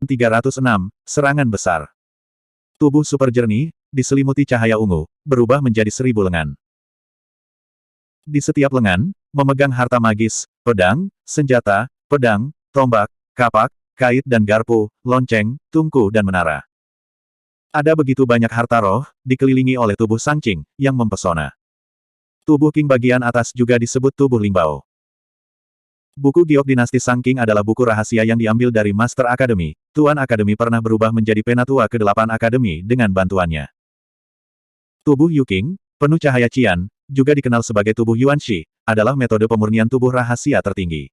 306, serangan besar. Tubuh super jernih, diselimuti cahaya ungu, berubah menjadi 1000 lengan. Di setiap lengan, memegang harta magis, pedang, senjata, pedang, tombak, kapak, kait dan garpu, lonceng, tungku dan menara. Ada begitu banyak harta roh, dikelilingi oleh tubuh Sang Qing, yang mempesona. Tubuh King bagian atas juga disebut tubuh Lingbao. Buku Giok Dinasti Sang Qing adalah buku rahasia yang diambil dari Master Academy. Tuan Akademi pernah berubah menjadi penatua ke-8 Akademi dengan bantuannya. Tubuh Yu Qing, penuh cahaya Qian, juga dikenal sebagai tubuh Yuan Shi, adalah metode pemurnian tubuh rahasia tertinggi.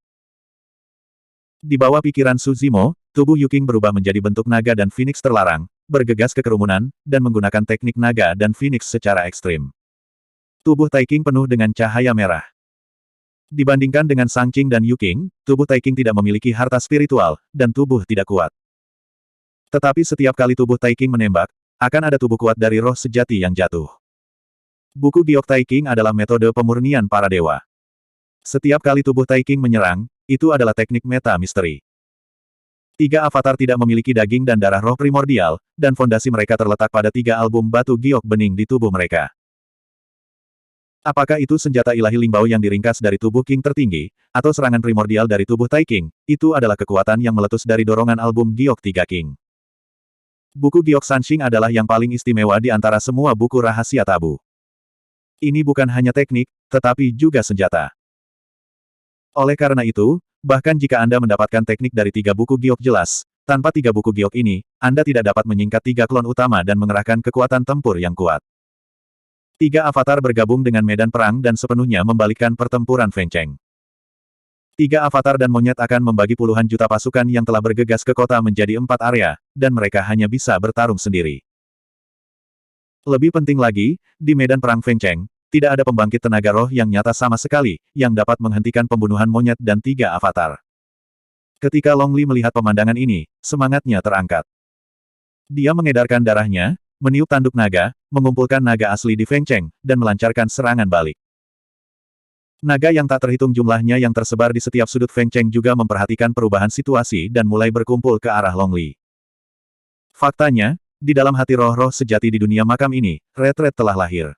Di bawah pikiran Su Zimo, tubuh Yu Qing berubah menjadi bentuk naga dan phoenix terlarang, bergegas ke kerumunan, dan menggunakan teknik naga dan phoenix secara ekstrim. Tubuh Tai Qing penuh dengan cahaya merah. Dibandingkan dengan Sang Qing dan Yu Qing, tubuh Tai Qing tidak memiliki harta spiritual, dan tubuh tidak kuat. Tetapi setiap kali tubuh Tai Qing menembak, akan ada tubuh kuat dari roh sejati yang jatuh. Buku Giok Tai Qing adalah metode pemurnian para dewa. Setiap kali tubuh Tai Qing menyerang, itu adalah teknik meta misteri. 3 avatar tidak memiliki daging dan darah roh primordial, dan fondasi mereka terletak pada 3 album batu giok bening di tubuh mereka. Apakah itu senjata ilahi Lingbao yang diringkas dari tubuh King tertinggi, atau serangan primordial dari tubuh Tai King, itu adalah kekuatan yang meletus dari dorongan album Giok 3 King. Buku Giok Sanxing adalah yang paling istimewa di antara semua buku rahasia tabu. Ini bukan hanya teknik, tetapi juga senjata. Oleh karena itu, bahkan jika Anda mendapatkan teknik dari 3 buku Giok jelas, tanpa 3 buku Giok ini, Anda tidak dapat menyingkat 3 klon utama dan mengerahkan kekuatan tempur yang kuat. 3 avatar bergabung dengan medan perang dan sepenuhnya membalikkan pertempuran Feng Cheng. 3 avatar dan monyet akan membagi puluhan juta pasukan yang telah bergegas ke kota menjadi 4 area, dan mereka hanya bisa bertarung sendiri. Lebih penting lagi, di medan perang Feng Cheng, tidak ada pembangkit tenaga roh yang nyata sama sekali, yang dapat menghentikan pembunuhan monyet dan 3 avatar. Ketika Long Li melihat pemandangan ini, semangatnya terangkat. Dia mengedarkan darahnya, meniup tanduk naga, mengumpulkan naga asli di Feng Cheng, dan melancarkan serangan balik. Naga yang tak terhitung jumlahnya yang tersebar di setiap sudut Feng Cheng juga memperhatikan perubahan situasi dan mulai berkumpul ke arah Long Li. Faktanya, di dalam hati roh-roh sejati di dunia makam ini, Red telah lahir.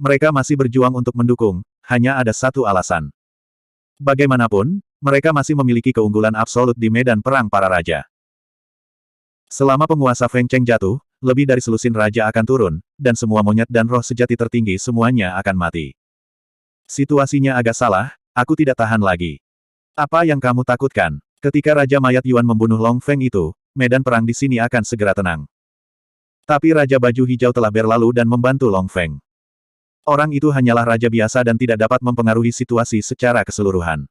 Mereka masih berjuang untuk mendukung, hanya ada satu alasan. Bagaimanapun, mereka masih memiliki keunggulan absolut di medan perang para raja. Selama penguasa Feng Cheng jatuh, lebih dari selusin raja akan turun, dan semua monyet dan roh sejati tertinggi semuanya akan mati. Situasinya agak salah, aku tidak tahan lagi. Apa yang kamu takutkan? Ketika Raja Mayat Yuan membunuh Long Feng itu, medan perang di sini akan segera tenang. Tapi Raja Baju Hijau telah berlalu dan membantu Long Feng. Orang itu hanyalah raja biasa dan tidak dapat mempengaruhi situasi secara keseluruhan.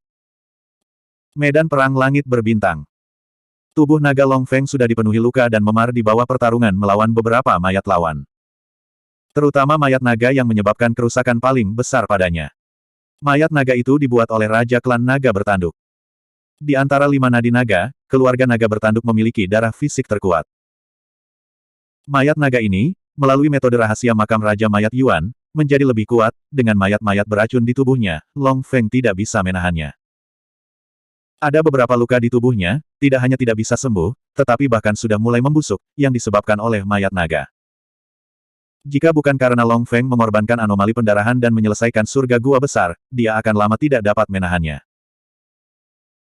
Medan perang langit berbintang. Tubuh naga Long Feng sudah dipenuhi luka dan memar di bawah pertarungan melawan beberapa mayat lawan. Terutama mayat naga yang menyebabkan kerusakan paling besar padanya. Mayat naga itu dibuat oleh Raja Klan Naga Bertanduk. Di antara 5 nadi naga, keluarga naga bertanduk memiliki darah fisik terkuat. Mayat naga ini, melalui metode rahasia makam Raja Mayat Yuan, menjadi lebih kuat, dengan mayat-mayat beracun di tubuhnya, Long Feng tidak bisa menahannya. Ada beberapa luka di tubuhnya, tidak hanya tidak bisa sembuh, tetapi bahkan sudah mulai membusuk, yang disebabkan oleh mayat naga. Jika bukan karena Long Feng mengorbankan anomali pendarahan dan menyelesaikan surga gua besar, dia akan lama tidak dapat menahannya.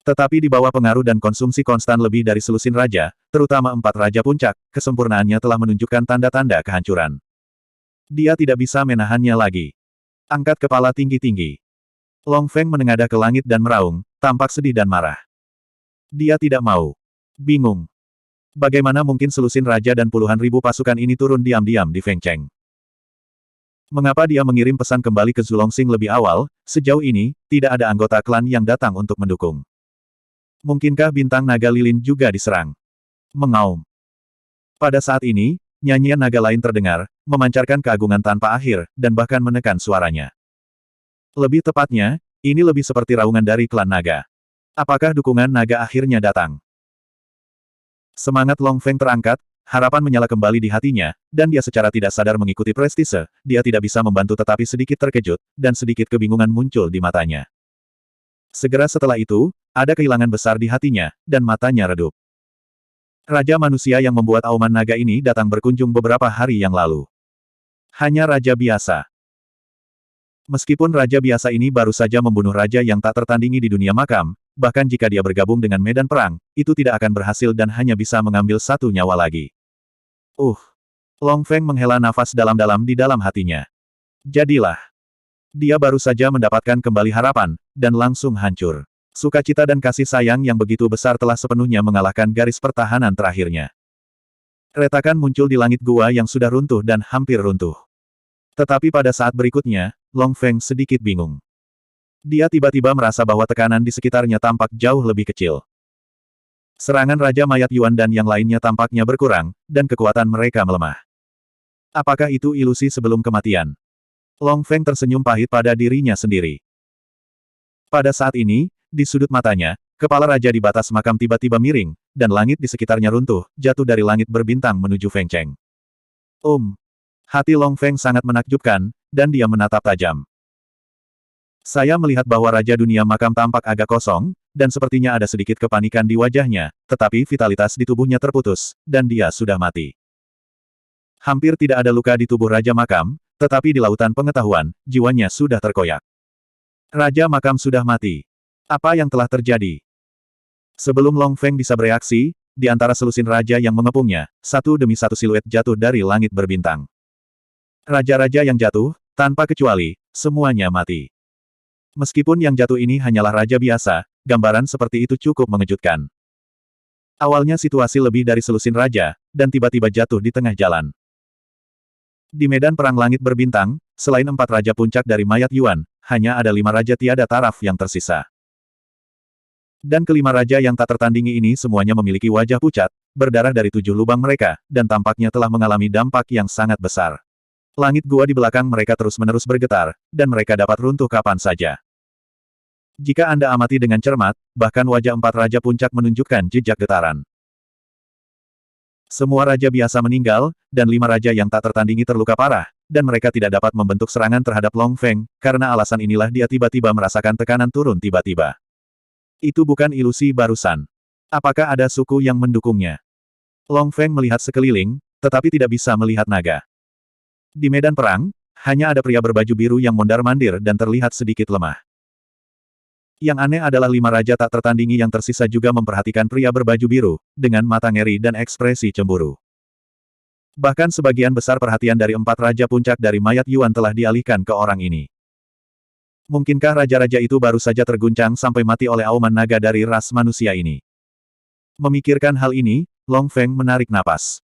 Tetapi di bawah pengaruh dan konsumsi konstan lebih dari selusin raja, terutama 4 raja puncak, kesempurnaannya telah menunjukkan tanda-tanda kehancuran. Dia tidak bisa menahannya lagi. Angkat kepala tinggi-tinggi. Long Feng menengadah ke langit dan meraung, tampak sedih dan marah. Dia tidak mau. Bingung. Bagaimana mungkin selusin raja dan puluhan ribu pasukan ini turun diam-diam di Feng Cheng? Mengapa dia mengirim pesan kembali ke Zulongxing lebih awal, sejauh ini, tidak ada anggota klan yang datang untuk mendukung? Mungkinkah bintang naga lilin juga diserang? Mengaum. Pada saat ini, nyanyian naga lain terdengar, memancarkan keagungan tanpa akhir, dan bahkan menekan suaranya. Lebih tepatnya, ini lebih seperti raungan dari klan naga. Apakah dukungan naga akhirnya datang? Semangat Long Feng terangkat, harapan menyala kembali di hatinya, dan dia secara tidak sadar mengikuti prestise, dia tidak bisa membantu tetapi sedikit terkejut, dan sedikit kebingungan muncul di matanya. Segera setelah itu, ada kehilangan besar di hatinya, dan matanya redup. Raja manusia yang membuat auman naga ini datang berkunjung beberapa hari yang lalu. Hanya raja biasa. Meskipun raja biasa ini baru saja membunuh raja yang tak tertandingi di dunia makam, bahkan jika dia bergabung dengan medan perang, itu tidak akan berhasil dan hanya bisa mengambil satu nyawa lagi. Long Feng menghela nafas dalam-dalam di dalam hatinya. Jadilah. Dia baru saja mendapatkan kembali harapan, dan langsung hancur. Sukacita dan kasih sayang yang begitu besar telah sepenuhnya mengalahkan garis pertahanan terakhirnya. Retakan muncul di langit gua yang sudah runtuh dan hampir runtuh. Tetapi pada saat berikutnya, Long Feng sedikit bingung. Dia tiba-tiba merasa bahwa tekanan di sekitarnya tampak jauh lebih kecil. Serangan Raja Mayat Yuan dan yang lainnya tampaknya berkurang, dan kekuatan mereka melemah. Apakah itu ilusi sebelum kematian? Long Feng tersenyum pahit pada dirinya sendiri. Pada saat ini, di sudut matanya, kepala raja di batas makam tiba-tiba miring, dan langit di sekitarnya runtuh, jatuh dari langit berbintang menuju Feng Cheng. Hati Long Feng sangat menakjubkan, dan dia menatap tajam. Saya melihat bahwa Raja Dunia Makam tampak agak kosong, dan sepertinya ada sedikit kepanikan di wajahnya, tetapi vitalitas di tubuhnya terputus, dan dia sudah mati. Hampir tidak ada luka di tubuh Raja Makam, tetapi di lautan pengetahuan, jiwanya sudah terkoyak. Raja Makam sudah mati. Apa yang telah terjadi? Sebelum Long Feng bisa bereaksi, di antara selusin raja yang mengepungnya, satu demi satu siluet jatuh dari langit berbintang. Raja-raja yang jatuh, tanpa kecuali, semuanya mati. Meskipun yang jatuh ini hanyalah raja biasa, gambaran seperti itu cukup mengejutkan. Awalnya situasi lebih dari selusin raja, dan tiba-tiba jatuh di tengah jalan. Di medan perang langit berbintang, selain 4 raja puncak dari Mayat Yuan, hanya ada 5 raja tiada taraf yang tersisa. Dan kelima raja yang tak tertandingi ini semuanya memiliki wajah pucat, berdarah dari 7 lubang mereka, dan tampaknya telah mengalami dampak yang sangat besar. Langit gua di belakang mereka terus-menerus bergetar, dan mereka dapat runtuh kapan saja. Jika Anda amati dengan cermat, bahkan wajah 4 raja puncak menunjukkan jejak getaran. Semua raja biasa meninggal, dan 5 raja yang tak tertandingi terluka parah, dan mereka tidak dapat membentuk serangan terhadap Long Feng, karena alasan inilah dia tiba-tiba merasakan tekanan turun tiba-tiba. Itu bukan ilusi barusan. Apakah ada suku yang mendukungnya? Long Feng melihat sekeliling, tetapi tidak bisa melihat naga. Di medan perang, hanya ada pria berbaju biru yang mondar-mandir dan terlihat sedikit lemah. Yang aneh adalah 5 raja tak tertandingi yang tersisa juga memperhatikan pria berbaju biru, dengan mata ngeri dan ekspresi cemburu. Bahkan sebagian besar perhatian dari 4 raja puncak dari Mayat Yuan telah dialihkan ke orang ini. Mungkinkah raja-raja itu baru saja terguncang sampai mati oleh auman naga dari ras manusia ini? Memikirkan hal ini, Long Feng menarik napas.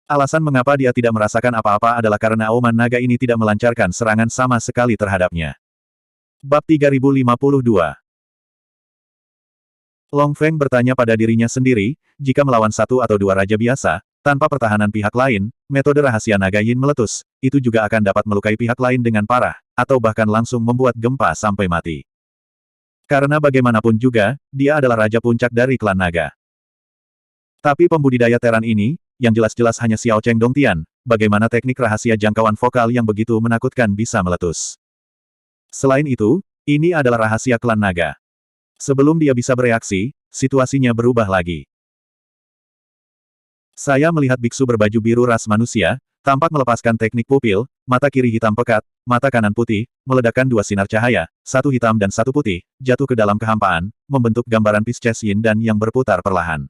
Alasan mengapa dia tidak merasakan apa-apa adalah karena auman naga ini tidak melancarkan serangan sama sekali terhadapnya. Bab 3052. Long Feng bertanya pada dirinya sendiri, jika melawan 1 atau 2 raja biasa, tanpa pertahanan pihak lain, metode rahasia naga Yin meletus, itu juga akan dapat melukai pihak lain dengan parah, atau bahkan langsung membuat gempa sampai mati. Karena bagaimanapun juga, dia adalah raja puncak dari klan naga. Tapi pembudidaya teran ini, yang jelas-jelas hanya Xiao Cheng Dongtian, bagaimana teknik rahasia jangkauan vokal yang begitu menakutkan bisa meletus. Selain itu, ini adalah rahasia klan naga. Sebelum dia bisa bereaksi, situasinya berubah lagi. Saya melihat biksu berbaju biru ras manusia, tampak melepaskan teknik pupil, mata kiri hitam pekat, mata kanan putih, meledakkan 2 sinar cahaya, 1 hitam dan 1 putih, jatuh ke dalam kehampaan, membentuk gambaran Pisces Yin dan yang berputar perlahan.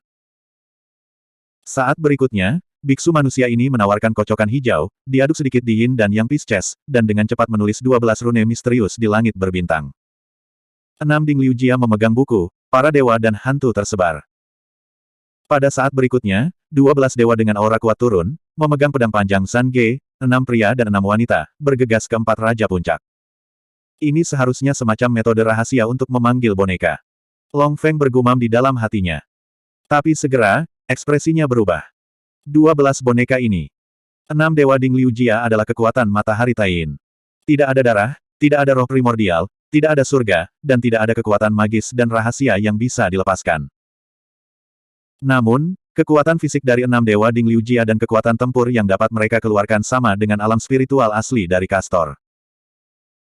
Saat berikutnya, biksu manusia ini menawarkan kocokan hijau, diaduk sedikit di Yin dan yang Pisces, dan dengan cepat menulis 12 rune misterius di langit berbintang. 6 Ding Liu Jia memegang buku, para dewa dan hantu tersebar. Pada saat berikutnya, 12 dewa dengan aura kuat turun, memegang pedang panjang San Ge, 6 pria dan 6 wanita, bergegas ke 4 raja puncak. Ini seharusnya semacam metode rahasia untuk memanggil boneka. Long Feng bergumam di dalam hatinya. Tapi segera, ekspresinya berubah. 12 boneka ini. 6 dewa Ding Liu Jia adalah kekuatan matahari Taiyin. Tidak ada darah, tidak ada roh primordial, tidak ada surga, dan tidak ada kekuatan magis dan rahasia yang bisa dilepaskan. Namun, kekuatan fisik dari 6 dewa Ding Liu Jia dan kekuatan tempur yang dapat mereka keluarkan sama dengan alam spiritual asli dari Castor.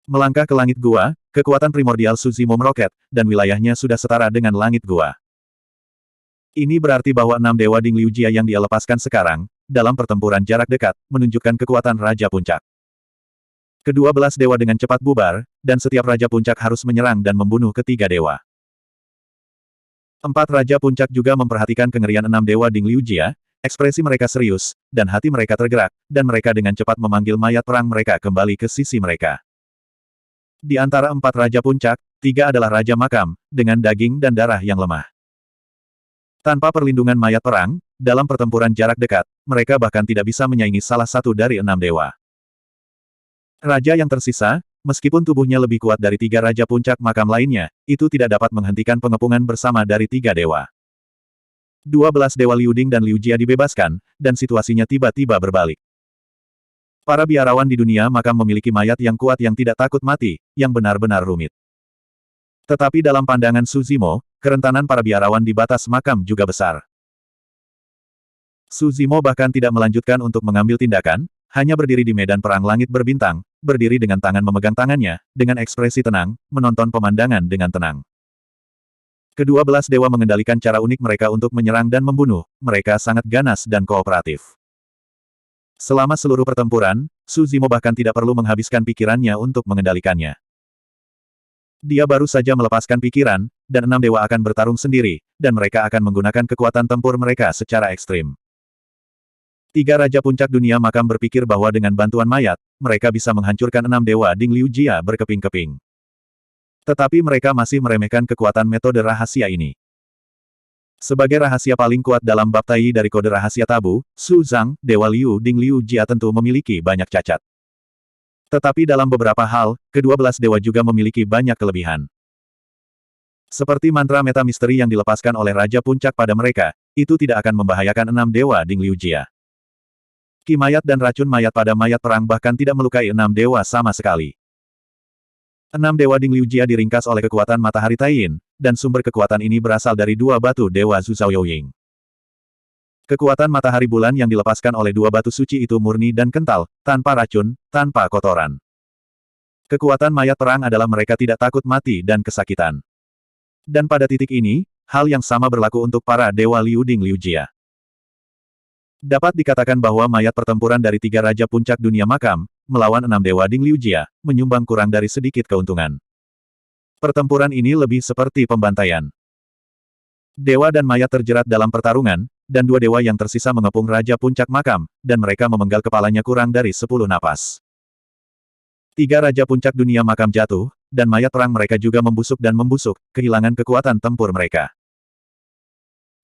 Melangkah ke langit gua, kekuatan primordial Suzi meroket, dan wilayahnya sudah setara dengan langit gua. Ini berarti bahwa 6 dewa Ding Liujia yang dia lepaskan sekarang, dalam pertempuran jarak dekat, menunjukkan kekuatan Raja Puncak. Kedua belas dewa dengan cepat bubar, dan setiap Raja Puncak harus menyerang dan membunuh ketiga dewa. 4 Raja Puncak juga memperhatikan kengerian 6 dewa Ding Liujia, ekspresi mereka serius, dan hati mereka tergerak, dan mereka dengan cepat memanggil mayat perang mereka kembali ke sisi mereka. Di antara 4 Raja Puncak, 3 adalah Raja Makam, dengan daging dan darah yang lemah. Tanpa perlindungan mayat perang, dalam pertempuran jarak dekat, mereka bahkan tidak bisa menyaingi salah satu dari 6 dewa. Raja yang tersisa, meskipun tubuhnya lebih kuat dari 3 Raja Puncak Makam lainnya, itu tidak dapat menghentikan pengepungan bersama dari 3 dewa. 12 dewa Liu Ding dan Liu Jia dibebaskan, dan situasinya tiba-tiba berbalik. Para biarawan di dunia makam memiliki mayat yang kuat yang tidak takut mati, yang benar-benar rumit. Tetapi dalam pandangan Su Zimo, kerentanan para biarawan di batas makam juga besar. Su Zimo bahkan tidak melanjutkan untuk mengambil tindakan, hanya berdiri di medan perang langit berbintang, berdiri dengan tangan memegang tangannya, dengan ekspresi tenang, menonton pemandangan dengan tenang. Kedua belas dewa mengendalikan cara unik mereka untuk menyerang dan membunuh, mereka sangat ganas dan kooperatif. Selama seluruh pertempuran, Su Zimo bahkan tidak perlu menghabiskan pikirannya untuk mengendalikannya. Dia baru saja melepaskan pikiran, dan 6 dewa akan bertarung sendiri, dan mereka akan menggunakan kekuatan tempur mereka secara ekstrim. 3 Raja Puncak Dunia Makam berpikir bahwa dengan bantuan mayat, mereka bisa menghancurkan 6 dewa Ding Liujia berkeping-keping. Tetapi mereka masih meremehkan kekuatan metode rahasia ini. Sebagai rahasia paling kuat dalam bab Tai dari kode rahasia tabu, Su Zhang, Dewa Liu Ding Liujia tentu memiliki banyak cacat. Tetapi dalam beberapa hal, ke-12 dewa juga memiliki banyak kelebihan. Seperti mantra meta misteri yang dilepaskan oleh Raja Puncak pada mereka, itu tidak akan membahayakan 6 dewa Ding Liujia. Ki mayat dan racun mayat pada mayat perang bahkan tidak melukai 6 dewa sama sekali. 6 dewa Ding Liujia diringkas oleh kekuatan matahari Taiyin, dan sumber kekuatan ini berasal dari 2 batu dewa Zhu Zhaoying. Kekuatan matahari bulan yang dilepaskan oleh 2 batu suci itu murni dan kental, tanpa racun, tanpa kotoran. Kekuatan mayat perang adalah mereka tidak takut mati dan kesakitan. Dan pada titik ini, hal yang sama berlaku untuk para dewa Liu Ding Liujia. Dapat dikatakan bahwa mayat pertempuran dari 3 Raja Puncak Dunia Makam, melawan 6 dewa Ding Liujia, menyumbang kurang dari sedikit keuntungan. Pertempuran ini lebih seperti pembantaian. Dewa dan mayat terjerat dalam pertarungan, dan 2 dewa yang tersisa mengepung Raja Puncak Makam, dan mereka memenggal kepalanya kurang dari 10 napas. 3 Raja Puncak Dunia Makam jatuh, dan mayat perang mereka juga membusuk dan membusuk, kehilangan kekuatan tempur mereka.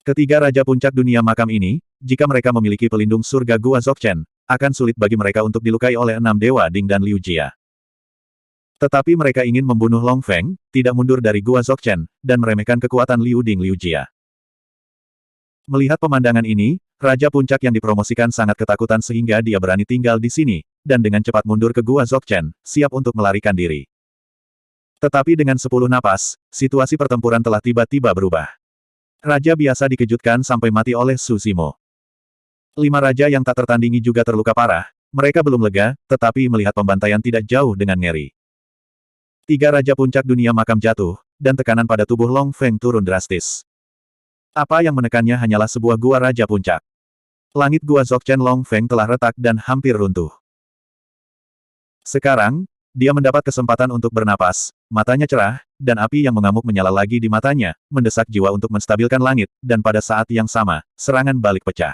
Ketiga Raja Puncak Dunia Makam ini, jika mereka memiliki pelindung surga Gua Zogchen, akan sulit bagi mereka untuk dilukai oleh 6 dewa Ding dan Liu Jia. Tetapi mereka ingin membunuh Long Feng, tidak mundur dari Gua Zogchen, dan meremehkan kekuatan Liu Ding Liu Jia. Melihat pemandangan ini, Raja Puncak yang dipromosikan sangat ketakutan sehingga dia berani tinggal di sini, dan dengan cepat mundur ke Gua Zogchen, siap untuk melarikan diri. Tetapi dengan 10 napas, situasi pertempuran telah tiba-tiba berubah. Raja biasa dikejutkan sampai mati oleh Su Zimo. 5 raja yang tak tertandingi juga terluka parah, mereka belum lega, tetapi melihat pembantaian tidak jauh dengan ngeri. 3 Raja Puncak Dunia Makam jatuh, dan tekanan pada tubuh Long Feng turun drastis. Apa yang menekannya hanyalah sebuah gua Raja Puncak. Langit Gua Zogchen Long Feng telah retak dan hampir runtuh. Sekarang, dia mendapat kesempatan untuk bernapas, matanya cerah, dan api yang mengamuk menyala lagi di matanya, mendesak jiwa untuk menstabilkan langit, dan pada saat yang sama, serangan balik pecah.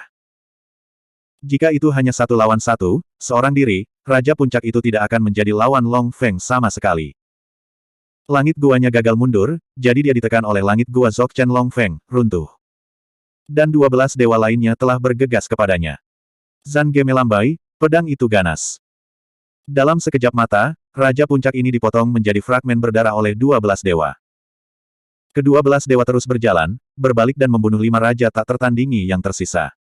Jika itu hanya 1 lawan 1, seorang diri, Raja Puncak itu tidak akan menjadi lawan Long Feng sama sekali. Langit guanya gagal mundur, jadi dia ditekan oleh langit gua Zogchen Long Feng, runtuh. Dan 12 dewa lainnya telah bergegas kepadanya. Zan Ge melambai, pedang itu ganas. Dalam sekejap mata, Raja Puncak ini dipotong menjadi fragmen berdarah oleh 12 dewa. Ke-12 dewa terus berjalan, berbalik dan membunuh 5 raja tak tertandingi yang tersisa.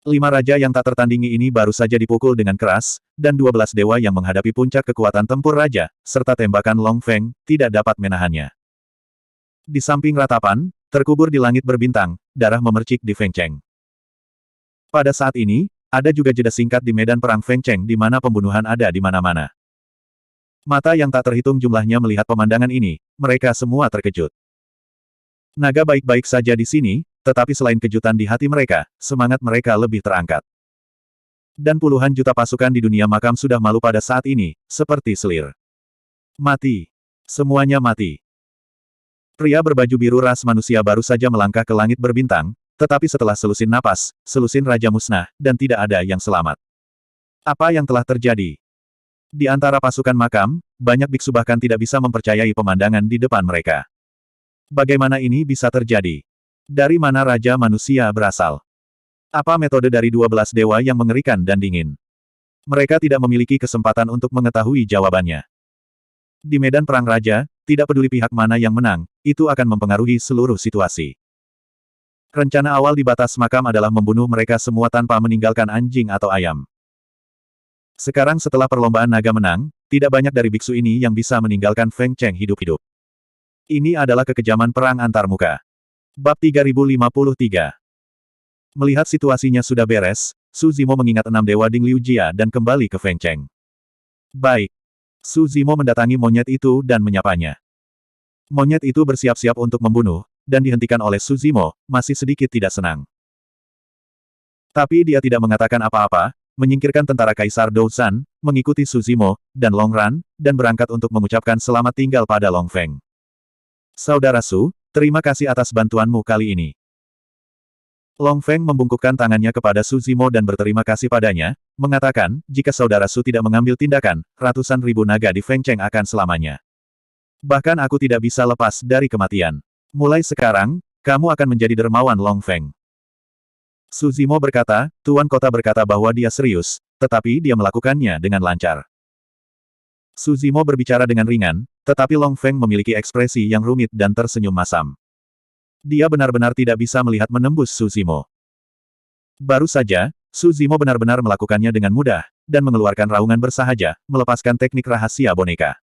5 raja yang tak tertandingi ini baru saja dipukul dengan keras, dan 12 dewa yang menghadapi puncak kekuatan tempur raja, serta tembakan Long Feng, tidak dapat menahannya. Di samping ratapan, terkubur di langit berbintang, darah memercik di Feng Cheng. Pada saat ini, ada juga jeda singkat di medan perang Feng Cheng di mana pembunuhan ada di mana-mana. Mata yang tak terhitung jumlahnya melihat pemandangan ini, mereka semua terkejut. Naga baik-baik saja di sini, tetapi selain kejutan di hati mereka, semangat mereka lebih terangkat. Dan puluhan juta pasukan di dunia makam sudah malu pada saat ini, seperti selir. Mati. Semuanya mati. Pria berbaju biru ras manusia baru saja melangkah ke langit berbintang, tetapi setelah selusin napas, selusin raja musnah, dan tidak ada yang selamat. Apa yang telah terjadi? Di antara pasukan makam, banyak biksu bahkan tidak bisa mempercayai pemandangan di depan mereka. Bagaimana ini bisa terjadi? Dari mana raja manusia berasal? Apa metode dari 12 dewa yang mengerikan dan dingin? Mereka tidak memiliki kesempatan untuk mengetahui jawabannya. Di medan perang raja, tidak peduli pihak mana yang menang, itu akan mempengaruhi seluruh situasi. Rencana awal di batas makam adalah membunuh mereka semua tanpa meninggalkan anjing atau ayam. Sekarang setelah perlombaan naga menang, tidak banyak dari biksu ini yang bisa meninggalkan Feng Cheng hidup-hidup. Ini adalah kekejaman perang antar muka. Bab 3053. Melihat situasinya sudah beres, Su Zimo mengingat 6 dewa Ding Liu Jia dan kembali ke Feng Cheng. Baik. Su Zimo mendatangi monyet itu dan menyapanya. Monyet itu bersiap-siap untuk membunuh, dan dihentikan oleh Su Zimo, masih sedikit tidak senang. Tapi dia tidak mengatakan apa-apa, menyingkirkan tentara Kaisar Douzan, mengikuti Su Zimo, dan Long Ran, dan berangkat untuk mengucapkan selamat tinggal pada Long Feng. Saudara Su, terima kasih atas bantuanmu kali ini. Long Feng membungkukkan tangannya kepada Su Zimo dan berterima kasih padanya, mengatakan, jika saudara Su tidak mengambil tindakan, ratusan ribu naga di Feng Cheng akan selamanya. Bahkan aku tidak bisa lepas dari kematian. Mulai sekarang, kamu akan menjadi dermawan Long Feng. Su Zimo berkata, Tuan Kota berkata bahwa dia serius, tetapi dia melakukannya dengan lancar. Su Zimo berbicara dengan ringan, tetapi Long Feng memiliki ekspresi yang rumit dan tersenyum masam. Dia benar-benar tidak bisa melihat menembus Su Zimo. Baru saja, Su Zimo benar-benar melakukannya dengan mudah, dan mengeluarkan raungan bersahaja, melepaskan teknik rahasia boneka.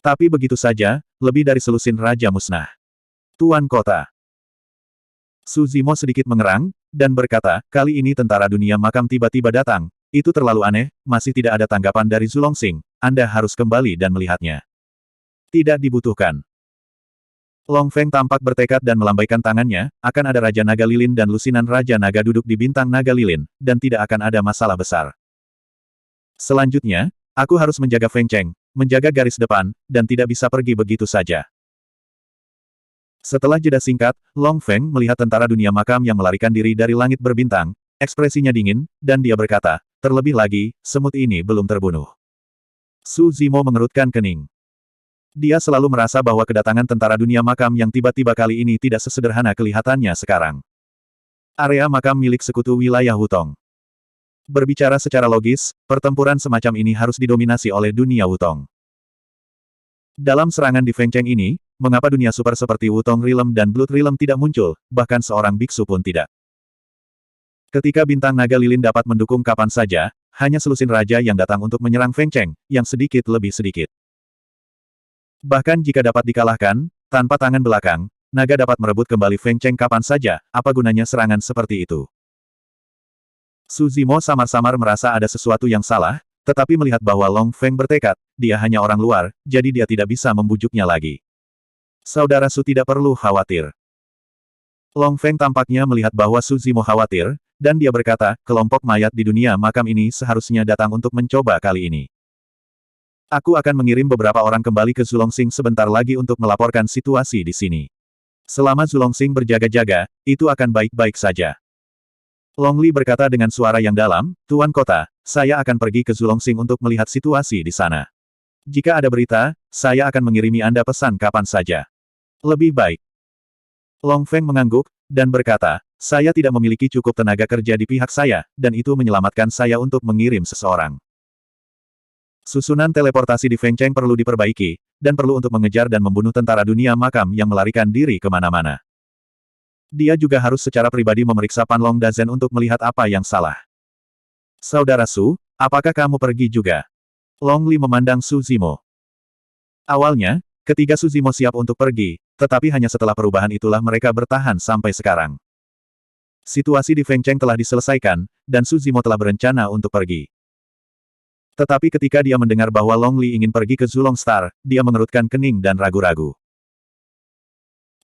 Tapi begitu saja, lebih dari selusin raja musnah. Tuan Kota. Su Zimo sedikit mengerang, dan berkata, kali ini tentara dunia makam tiba-tiba datang, itu terlalu aneh, masih tidak ada tanggapan dari Zulongxing, Anda harus kembali dan melihatnya. Tidak dibutuhkan. Long Feng tampak bertekad dan melambaikan tangannya, akan ada Raja Naga Lilin dan lusinan Raja Naga duduk di bintang Naga Lilin, dan tidak akan ada masalah besar. Selanjutnya, aku harus menjaga Feng Cheng, menjaga garis depan, dan tidak bisa pergi begitu saja. Setelah jeda singkat, Long Feng melihat tentara dunia makam yang melarikan diri dari langit berbintang, ekspresinya dingin, dan dia berkata, terlebih lagi, semut ini belum terbunuh. Su Zimo mengerutkan kening. Dia selalu merasa bahwa kedatangan tentara dunia makam yang tiba-tiba kali ini tidak sesederhana kelihatannya sekarang. Area makam milik sekutu wilayah Wutong. Berbicara secara logis, pertempuran semacam ini harus didominasi oleh dunia Wutong. Dalam serangan di Feng Cheng ini, mengapa dunia super seperti Wutong Realm dan Blood Realm tidak muncul, bahkan seorang biksu pun tidak. Ketika bintang naga lilin dapat mendukung kapan saja, hanya selusin raja yang datang untuk menyerang Feng Cheng, yang sedikit lebih sedikit. Bahkan jika dapat dikalahkan, tanpa tangan belakang, naga dapat merebut kembali Feng Cheng kapan saja, apa gunanya serangan seperti itu? Su Zimo samar-samar merasa ada sesuatu yang salah, tetapi melihat bahwa Long Feng bertekad, dia hanya orang luar, jadi dia tidak bisa membujuknya lagi. Saudara Su tidak perlu khawatir. Long Feng tampaknya melihat bahwa Su Zimo khawatir, dan dia berkata, kelompok mayat di dunia makam ini seharusnya datang untuk mencoba kali ini. Aku akan mengirim beberapa orang kembali ke Zulongxing sebentar lagi untuk melaporkan situasi di sini. Selama Zulongxing berjaga-jaga, itu akan baik-baik saja. Long Li berkata dengan suara yang dalam, Tuan Kota, saya akan pergi ke Zulongxing untuk melihat situasi di sana. Jika ada berita, saya akan mengirimi Anda pesan kapan saja. Lebih baik. Long Feng mengangguk, dan berkata, saya tidak memiliki cukup tenaga kerja di pihak saya, dan itu menyelamatkan saya untuk mengirim seseorang. Susunan teleportasi di Feng Cheng perlu diperbaiki, dan perlu untuk mengejar dan membunuh tentara dunia makam yang melarikan diri kemana-mana. Dia juga harus secara pribadi memeriksa Pan Long Dazen untuk melihat apa yang salah. Saudara Su, apakah kamu pergi juga? Long Li memandang Su Zimo. Awalnya, ketiga Su Zimo siap untuk pergi, tetapi hanya setelah perubahan itulah mereka bertahan sampai sekarang. Situasi di Feng Cheng telah diselesaikan, dan Su Zimo telah berencana untuk pergi. Tetapi ketika dia mendengar bahwa Long Li ingin pergi ke Zulong Star, dia mengerutkan kening dan ragu-ragu.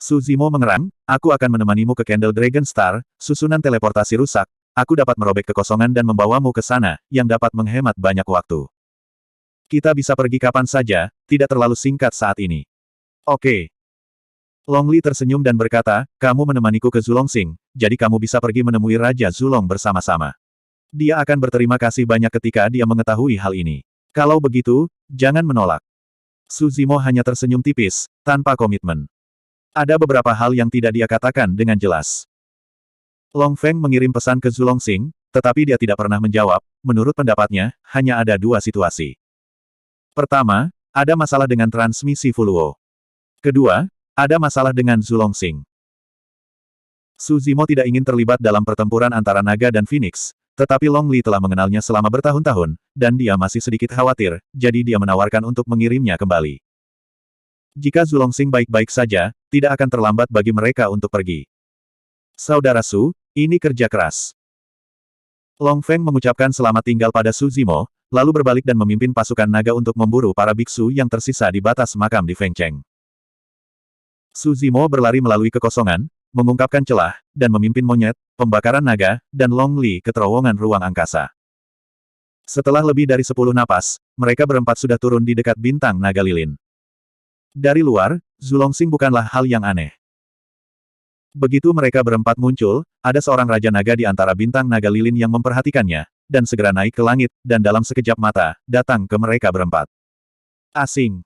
Su Zimo mengerang, aku akan menemanimu ke Candle Dragon Star, susunan teleportasi rusak, aku dapat merobek kekosongan dan membawamu ke sana, yang dapat menghemat banyak waktu. Kita bisa pergi kapan saja, tidak terlalu singkat saat ini. Oke. Long Li tersenyum dan berkata, kamu menemaniku ke Zulongxing, jadi kamu bisa pergi menemui Raja Zulong bersama-sama. Dia akan berterima kasih banyak ketika dia mengetahui hal ini. Kalau begitu, jangan menolak. Su Zimo hanya tersenyum tipis, tanpa komitmen. Ada beberapa hal yang tidak dia katakan dengan jelas. Long Feng mengirim pesan ke Zulongxing, tetapi dia tidak pernah menjawab. Menurut pendapatnya, hanya ada dua situasi. Pertama, ada masalah dengan transmisi Fuluo. Kedua, ada masalah dengan Zulongxing. Su Zimo tidak ingin terlibat dalam pertempuran antara naga dan Phoenix, tetapi Long Li telah mengenalnya selama bertahun-tahun, dan dia masih sedikit khawatir, jadi dia menawarkan untuk mengirimnya kembali. Jika Zulongxing baik-baik saja, tidak akan terlambat bagi mereka untuk pergi. Saudara Su, ini kerja keras. Long Feng mengucapkan selamat tinggal pada Su Zimo, lalu berbalik dan memimpin pasukan naga untuk memburu para biksu yang tersisa di batas makam di Fengcheng. Su Zimo berlari melalui kekosongan, mengungkapkan celah, dan memimpin monyet, pembakaran naga, dan Long Li ke terowongan ruang angkasa. Setelah lebih dari 10 napas, mereka berempat sudah turun di dekat bintang naga lilin. Dari luar, Zulongxing bukanlah hal yang aneh. Begitu mereka berempat muncul, ada seorang Raja Naga di antara bintang naga lilin yang memperhatikannya, dan segera naik ke langit, dan dalam sekejap mata, datang ke mereka berempat. Asing.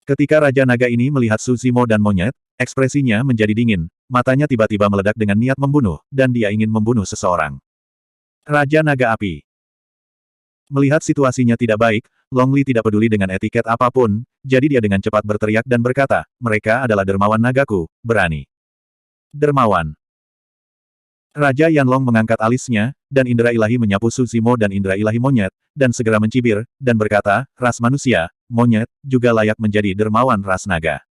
Ketika Raja Naga ini melihat Su Zimo dan monyet, ekspresinya menjadi dingin, matanya tiba-tiba meledak dengan niat membunuh, dan dia ingin membunuh seseorang. Raja Naga Api. Melihat situasinya tidak baik, Long Li tidak peduli dengan etiket apapun, jadi dia dengan cepat berteriak dan berkata, mereka adalah dermawan nagaku, berani. Dermawan. Raja Yanlong mengangkat alisnya, dan indera ilahi menyapu Su Zimo dan indera ilahi monyet, dan segera mencibir, dan berkata, ras manusia, monyet, juga layak menjadi dermawan ras naga.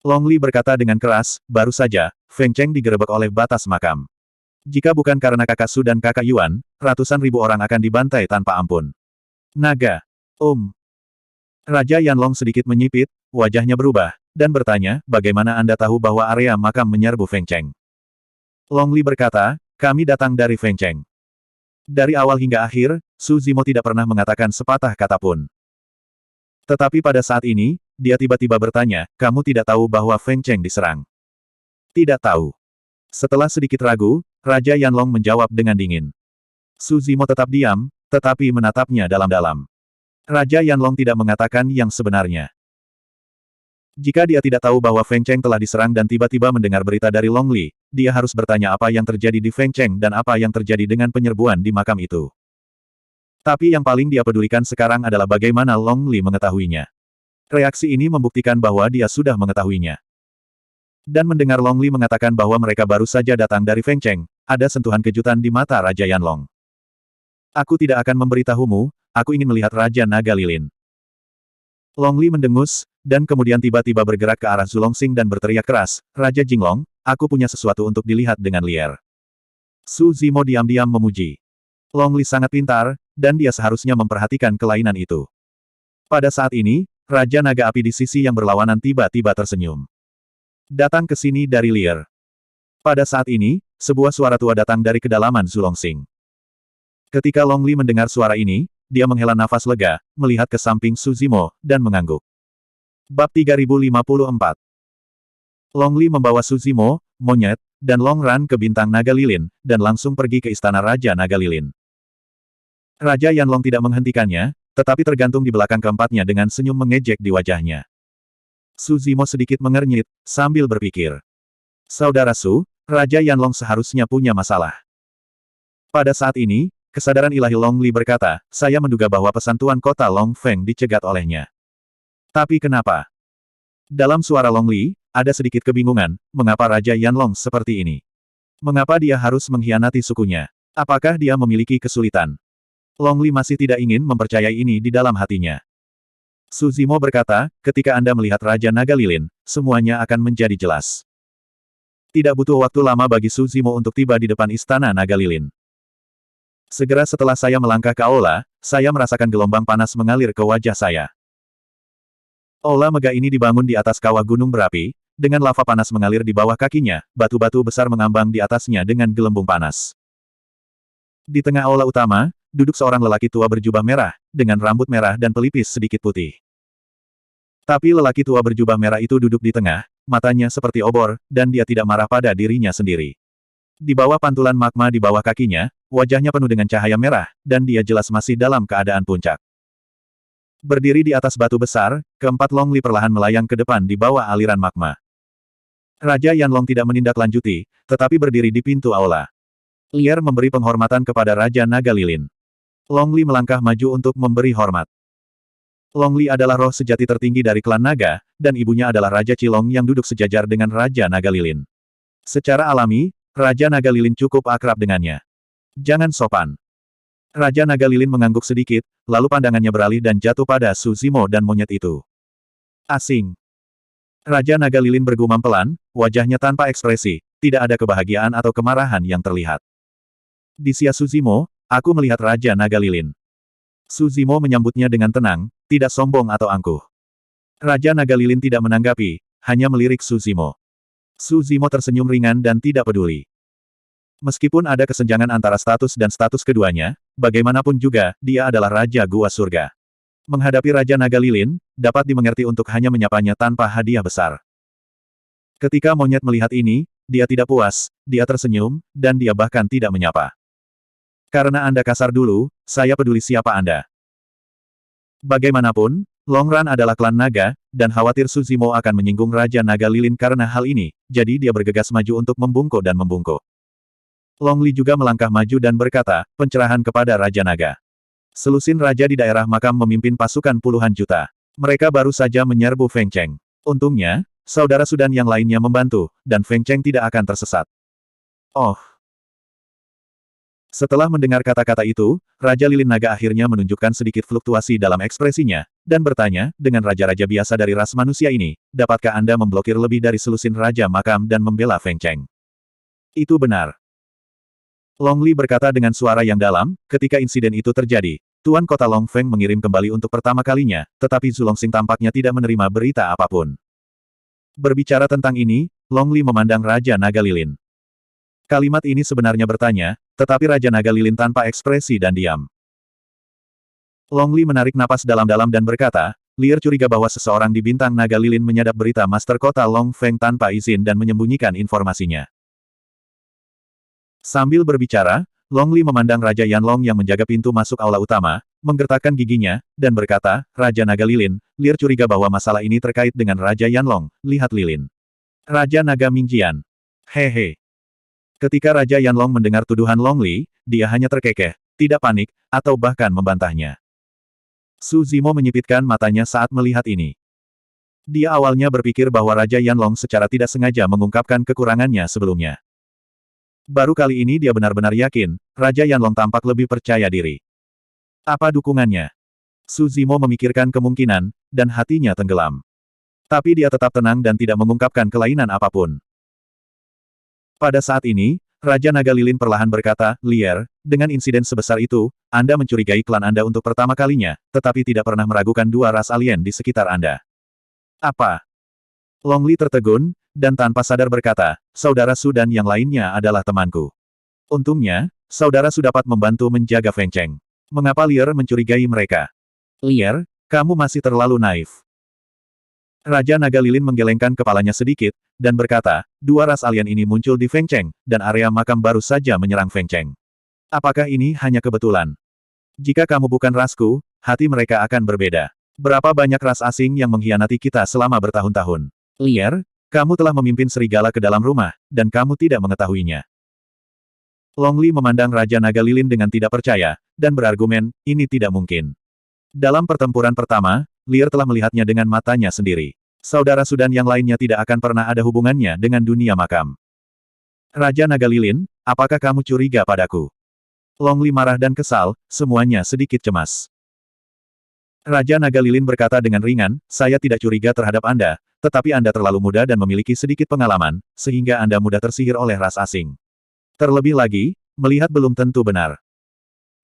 Long Li berkata dengan keras, baru saja, Feng Cheng digerebek oleh batas makam. Jika bukan karena kakak Su dan kakak Yuan, ratusan ribu orang akan dibantai tanpa ampun. Naga. Raja Yanlong sedikit menyipit, wajahnya berubah, dan bertanya, bagaimana Anda tahu bahwa area makam menyerbu Feng Cheng? Long Li berkata, kami datang dari Feng Cheng. Dari awal hingga akhir, Su Zimo tidak pernah mengatakan sepatah kata pun. Tetapi pada saat ini, dia tiba-tiba bertanya, kamu tidak tahu bahwa Feng Cheng diserang? Tidak tahu. Setelah sedikit ragu, Raja Yanlong menjawab dengan dingin. Su Zimo tetap diam, tetapi menatapnya dalam-dalam. Raja Yanlong tidak mengatakan yang sebenarnya. Jika dia tidak tahu bahwa Feng Cheng telah diserang dan tiba-tiba mendengar berita dari Long Li, dia harus bertanya apa yang terjadi di Feng Cheng dan apa yang terjadi dengan penyerbuan di makam itu. Tapi yang paling dia pedulikan sekarang adalah bagaimana Long Li mengetahuinya. Reaksi ini membuktikan bahwa dia sudah mengetahuinya. Dan mendengar Long Li mengatakan bahwa mereka baru saja datang dari Feng Cheng, ada sentuhan kejutan di mata Raja Yanlong. Aku tidak akan memberitahumu, aku ingin melihat Raja Naga Lilin. Long Li mendengus, dan kemudian tiba-tiba bergerak ke arah Zulongxing dan berteriak keras, Raja Jinglong, aku punya sesuatu untuk dilihat dengan liar. Su Zimo diam-diam memuji. Long Li sangat pintar, dan dia seharusnya memperhatikan kelainan itu. Pada saat ini, Raja Naga Api di sisi yang berlawanan tiba-tiba tersenyum. Datang ke sini dari Lier. Pada saat ini, sebuah suara tua datang dari kedalaman Zulongxing. Ketika Long Li mendengar suara ini, dia menghela nafas lega, melihat ke samping Su Zimo, dan mengangguk. Bab 3054. Long Li membawa Su Zimo, monyet, dan Long Ran ke bintang naga lilin, dan langsung pergi ke istana Raja Naga Lilin. Raja Yanlong tidak menghentikannya, tetapi tergantung di belakang keempatnya dengan senyum mengejek di wajahnya. Su Zimo sedikit mengernyit, sambil berpikir. Saudara Su, Raja Yanlong seharusnya punya masalah. Pada saat ini, kesadaran ilahi Long Li berkata, saya menduga bahwa pesan Tuan Kota Long Feng dicegat olehnya. Tapi kenapa? Dalam suara Long Li, ada sedikit kebingungan, mengapa Raja Yanlong seperti ini? Mengapa dia harus mengkhianati sukunya? Apakah dia memiliki kesulitan? Long Li masih tidak ingin mempercayai ini di dalam hatinya. Su Zimo berkata, ketika Anda melihat Raja Naga Lilin, semuanya akan menjadi jelas. Tidak butuh waktu lama bagi Su Zimo untuk tiba di depan istana Naga Lilin. Segera setelah saya melangkah ke aula, saya merasakan gelombang panas mengalir ke wajah saya. Aula megah ini dibangun di atas kawah gunung berapi, Dengan lava panas mengalir di bawah kakinya, batu-batu besar mengambang di atasnya dengan gelembung panas. Di tengah aula utama, duduk seorang lelaki tua berjubah merah, dengan rambut merah dan pelipis sedikit putih. Tapi lelaki tua berjubah merah itu duduk di tengah, matanya seperti obor, dan dia tidak marah pada dirinya sendiri. Di bawah pantulan magma di bawah kakinya, wajahnya penuh dengan cahaya merah, dan dia jelas masih dalam keadaan puncak. Berdiri di atas batu besar, keempat Long Li perlahan melayang ke depan di bawah aliran magma. Raja Yanlong tidak menindaklanjuti, tetapi berdiri di pintu aula. Lier memberi penghormatan kepada Raja Naga Lilin. Long Li melangkah maju untuk memberi hormat. Long Li adalah roh sejati tertinggi dari klan naga, dan ibunya adalah Raja Qilong yang duduk sejajar dengan Raja Naga Lilin. Secara alami, Raja Naga Lilin cukup akrab dengannya. Jangan sopan. Raja Naga Lilin mengangguk sedikit, lalu pandangannya beralih dan jatuh pada Su Zimo dan monyet itu. Asing. Raja Naga Lilin bergumam pelan, wajahnya tanpa ekspresi, tidak ada kebahagiaan atau kemarahan yang terlihat. Di Xia Su Zimo, aku melihat Raja Naga Lilin. Su Zimo menyambutnya dengan tenang, tidak sombong atau angkuh. Raja Naga Lilin tidak menanggapi, hanya melirik Su Zimo. Su Zimo tersenyum ringan dan tidak peduli. Meskipun ada kesenjangan antara status dan status keduanya, bagaimanapun juga, dia adalah Raja Gua Surga. Menghadapi Raja Naga Lilin, dapat dimengerti untuk hanya menyapanya tanpa hadiah besar. Ketika monyet melihat ini, dia tidak puas, dia tersenyum, dan dia bahkan tidak menyapa. Karena Anda kasar dulu, saya peduli siapa Anda. Bagaimanapun, Longran adalah klan naga, dan khawatir Su Zimo akan menyinggung Raja Naga Lilin karena hal ini, jadi dia bergegas maju untuk membungkuk dan membungkuk. Long Li juga melangkah maju dan berkata, pencerahan kepada Raja Naga. Selusin raja di daerah makam memimpin pasukan puluhan juta. Mereka baru saja menyerbu Feng Cheng. Untungnya, saudara Sudan yang lainnya membantu, dan Feng Cheng tidak akan tersesat. Oh. Setelah mendengar kata-kata itu, Raja Lilin Naga akhirnya menunjukkan sedikit fluktuasi dalam ekspresinya, dan bertanya, dengan raja-raja biasa dari ras manusia ini, dapatkah Anda memblokir lebih dari selusin raja makam dan membela Feng Cheng? Itu benar. Long Li berkata dengan suara yang dalam, ketika insiden itu terjadi, Tuan Kota Long Feng mengirim kembali untuk pertama kalinya, tetapi Zulongxing tampaknya tidak menerima berita apapun. Berbicara tentang ini, Long Li memandang Raja Naga Lilin. Kalimat ini sebenarnya bertanya, tetapi Raja Naga Lilin tanpa ekspresi dan diam. Long Li menarik napas dalam-dalam dan berkata, Lier curiga bahwa seseorang di bintang Naga Lilin menyadap berita Master Kota Long Feng tanpa izin dan menyembunyikan informasinya. Sambil berbicara, Long Li memandang Raja Yanlong yang menjaga pintu masuk aula utama, menggertakkan giginya, dan berkata, Raja Naga Lilin, Lier curiga bahwa masalah ini terkait dengan Raja Yanlong, lihat Lilin. Raja Naga Mingjian. Hehe. Ketika Raja Yanlong mendengar tuduhan Long Li, dia hanya terkekeh, tidak panik, atau bahkan membantahnya. Su Zimo menyipitkan matanya saat melihat ini. Dia awalnya berpikir bahwa Raja Yanlong secara tidak sengaja mengungkapkan kekurangannya sebelumnya. Baru kali ini dia benar-benar yakin, Raja Yanlong tampak lebih percaya diri. Apa dukungannya? Su Zimo memikirkan kemungkinan, dan hatinya tenggelam. Tapi dia tetap tenang dan tidak mengungkapkan kelainan apapun. Pada saat ini, Raja Naga Lilin perlahan berkata, Lier, dengan insiden sebesar itu, Anda mencurigai klan Anda untuk pertama kalinya, tetapi tidak pernah meragukan dua ras alien di sekitar Anda. Apa? Long Li tertegun, dan tanpa sadar berkata, saudara Su dan yang lainnya adalah temanku. Untungnya, saudara Su dapat membantu menjaga Feng Cheng. Mengapa Lier mencurigai mereka? Lier, kamu masih terlalu naif. Raja Naga Lilin menggelengkan kepalanya sedikit, dan berkata, dua ras alien ini muncul di Feng Cheng, dan area makam baru saja menyerang Feng Cheng. Apakah ini hanya kebetulan? Jika kamu bukan rasku, hati mereka akan berbeda. Berapa banyak ras asing yang mengkhianati kita selama bertahun-tahun? Lier, kamu telah memimpin serigala ke dalam rumah, dan kamu tidak mengetahuinya. Long Li memandang Raja Naga Lilin dengan tidak percaya, dan berargumen, ini tidak mungkin. Dalam pertempuran pertama, Lier telah melihatnya dengan matanya sendiri. Saudara Sudan yang lainnya tidak akan pernah ada hubungannya dengan dunia makam. Raja Naga Lilin, apakah kamu curiga padaku? Long Li marah dan kesal, semuanya sedikit cemas. Raja Naga Lilin berkata dengan ringan, saya tidak curiga terhadap Anda, tetapi Anda terlalu muda dan memiliki sedikit pengalaman, sehingga Anda mudah tersihir oleh ras asing. Terlebih lagi, melihat belum tentu benar.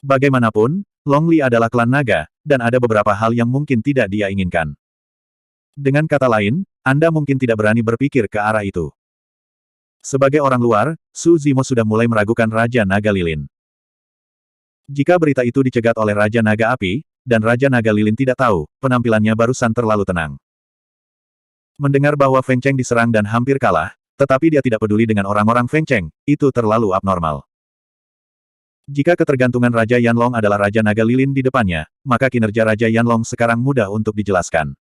Bagaimanapun, Long Li adalah klan naga, dan ada beberapa hal yang mungkin tidak dia inginkan. Dengan kata lain, Anda mungkin tidak berani berpikir ke arah itu. Sebagai orang luar, Su Zimo sudah mulai meragukan Raja Naga Lilin. Jika berita itu dicegat oleh Raja Naga Api, dan Raja Naga Lilin tidak tahu, penampilannya barusan terlalu tenang. Mendengar bahwa Feng Cheng diserang dan hampir kalah, tetapi dia tidak peduli dengan orang-orang Feng Cheng, itu terlalu abnormal. Jika ketergantungan Raja Yanlong adalah Raja Naga Lilin di depannya, maka kinerja Raja Yanlong sekarang mudah untuk dijelaskan.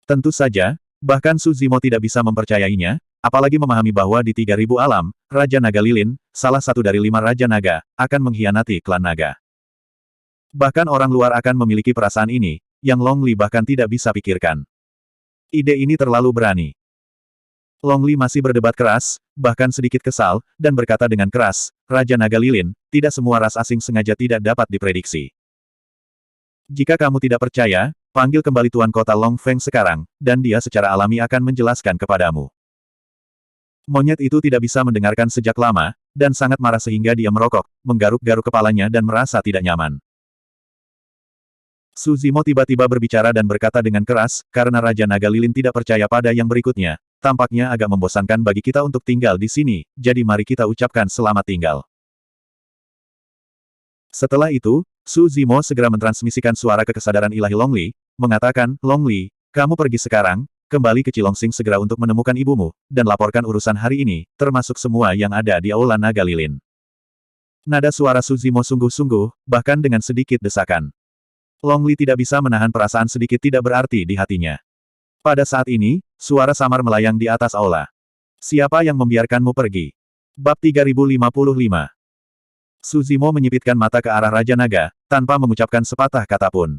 Tentu saja, bahkan Su Zimo tidak bisa mempercayainya, apalagi memahami bahwa di 3000 alam, Raja Naga Lilin, salah satu dari 5 Raja Naga, akan mengkhianati klan naga. Bahkan orang luar akan memiliki perasaan ini, yang Long Li bahkan tidak bisa pikirkan. Ide ini terlalu berani. Long Li masih berdebat keras, bahkan sedikit kesal, dan berkata dengan keras, Raja Naga Lilin, tidak semua ras asing sengaja tidak dapat diprediksi. Jika kamu tidak percaya, panggil kembali Tuan Kota Long Feng sekarang, dan dia secara alami akan menjelaskan kepadamu. Monyet itu tidak bisa mendengarkan sejak lama, dan sangat marah sehingga dia merokok, menggaruk-garuk kepalanya dan merasa tidak nyaman. Su Zimo tiba-tiba berbicara dan berkata dengan keras, karena Raja Naga Lilin tidak percaya pada yang berikutnya, tampaknya agak membosankan bagi kita untuk tinggal di sini, jadi mari kita ucapkan selamat tinggal. Setelah itu, Su Zimo segera mentransmisikan suara ke kesadaran ilahi Long Li, mengatakan, Long Li, kamu pergi sekarang, kembali ke Qilongsing segera untuk menemukan ibumu, dan laporkan urusan hari ini, termasuk semua yang ada di Aula Naga Lilin. Nada suara Su Zimo sungguh-sungguh, bahkan dengan sedikit desakan. Long Li tidak bisa menahan perasaan sedikit tidak berarti di hatinya. Pada saat ini, suara samar melayang di atas aula. Siapa yang membiarkanmu pergi? Bab 3055. Su Zimo menyipitkan mata ke arah Raja Naga, tanpa mengucapkan sepatah kata pun.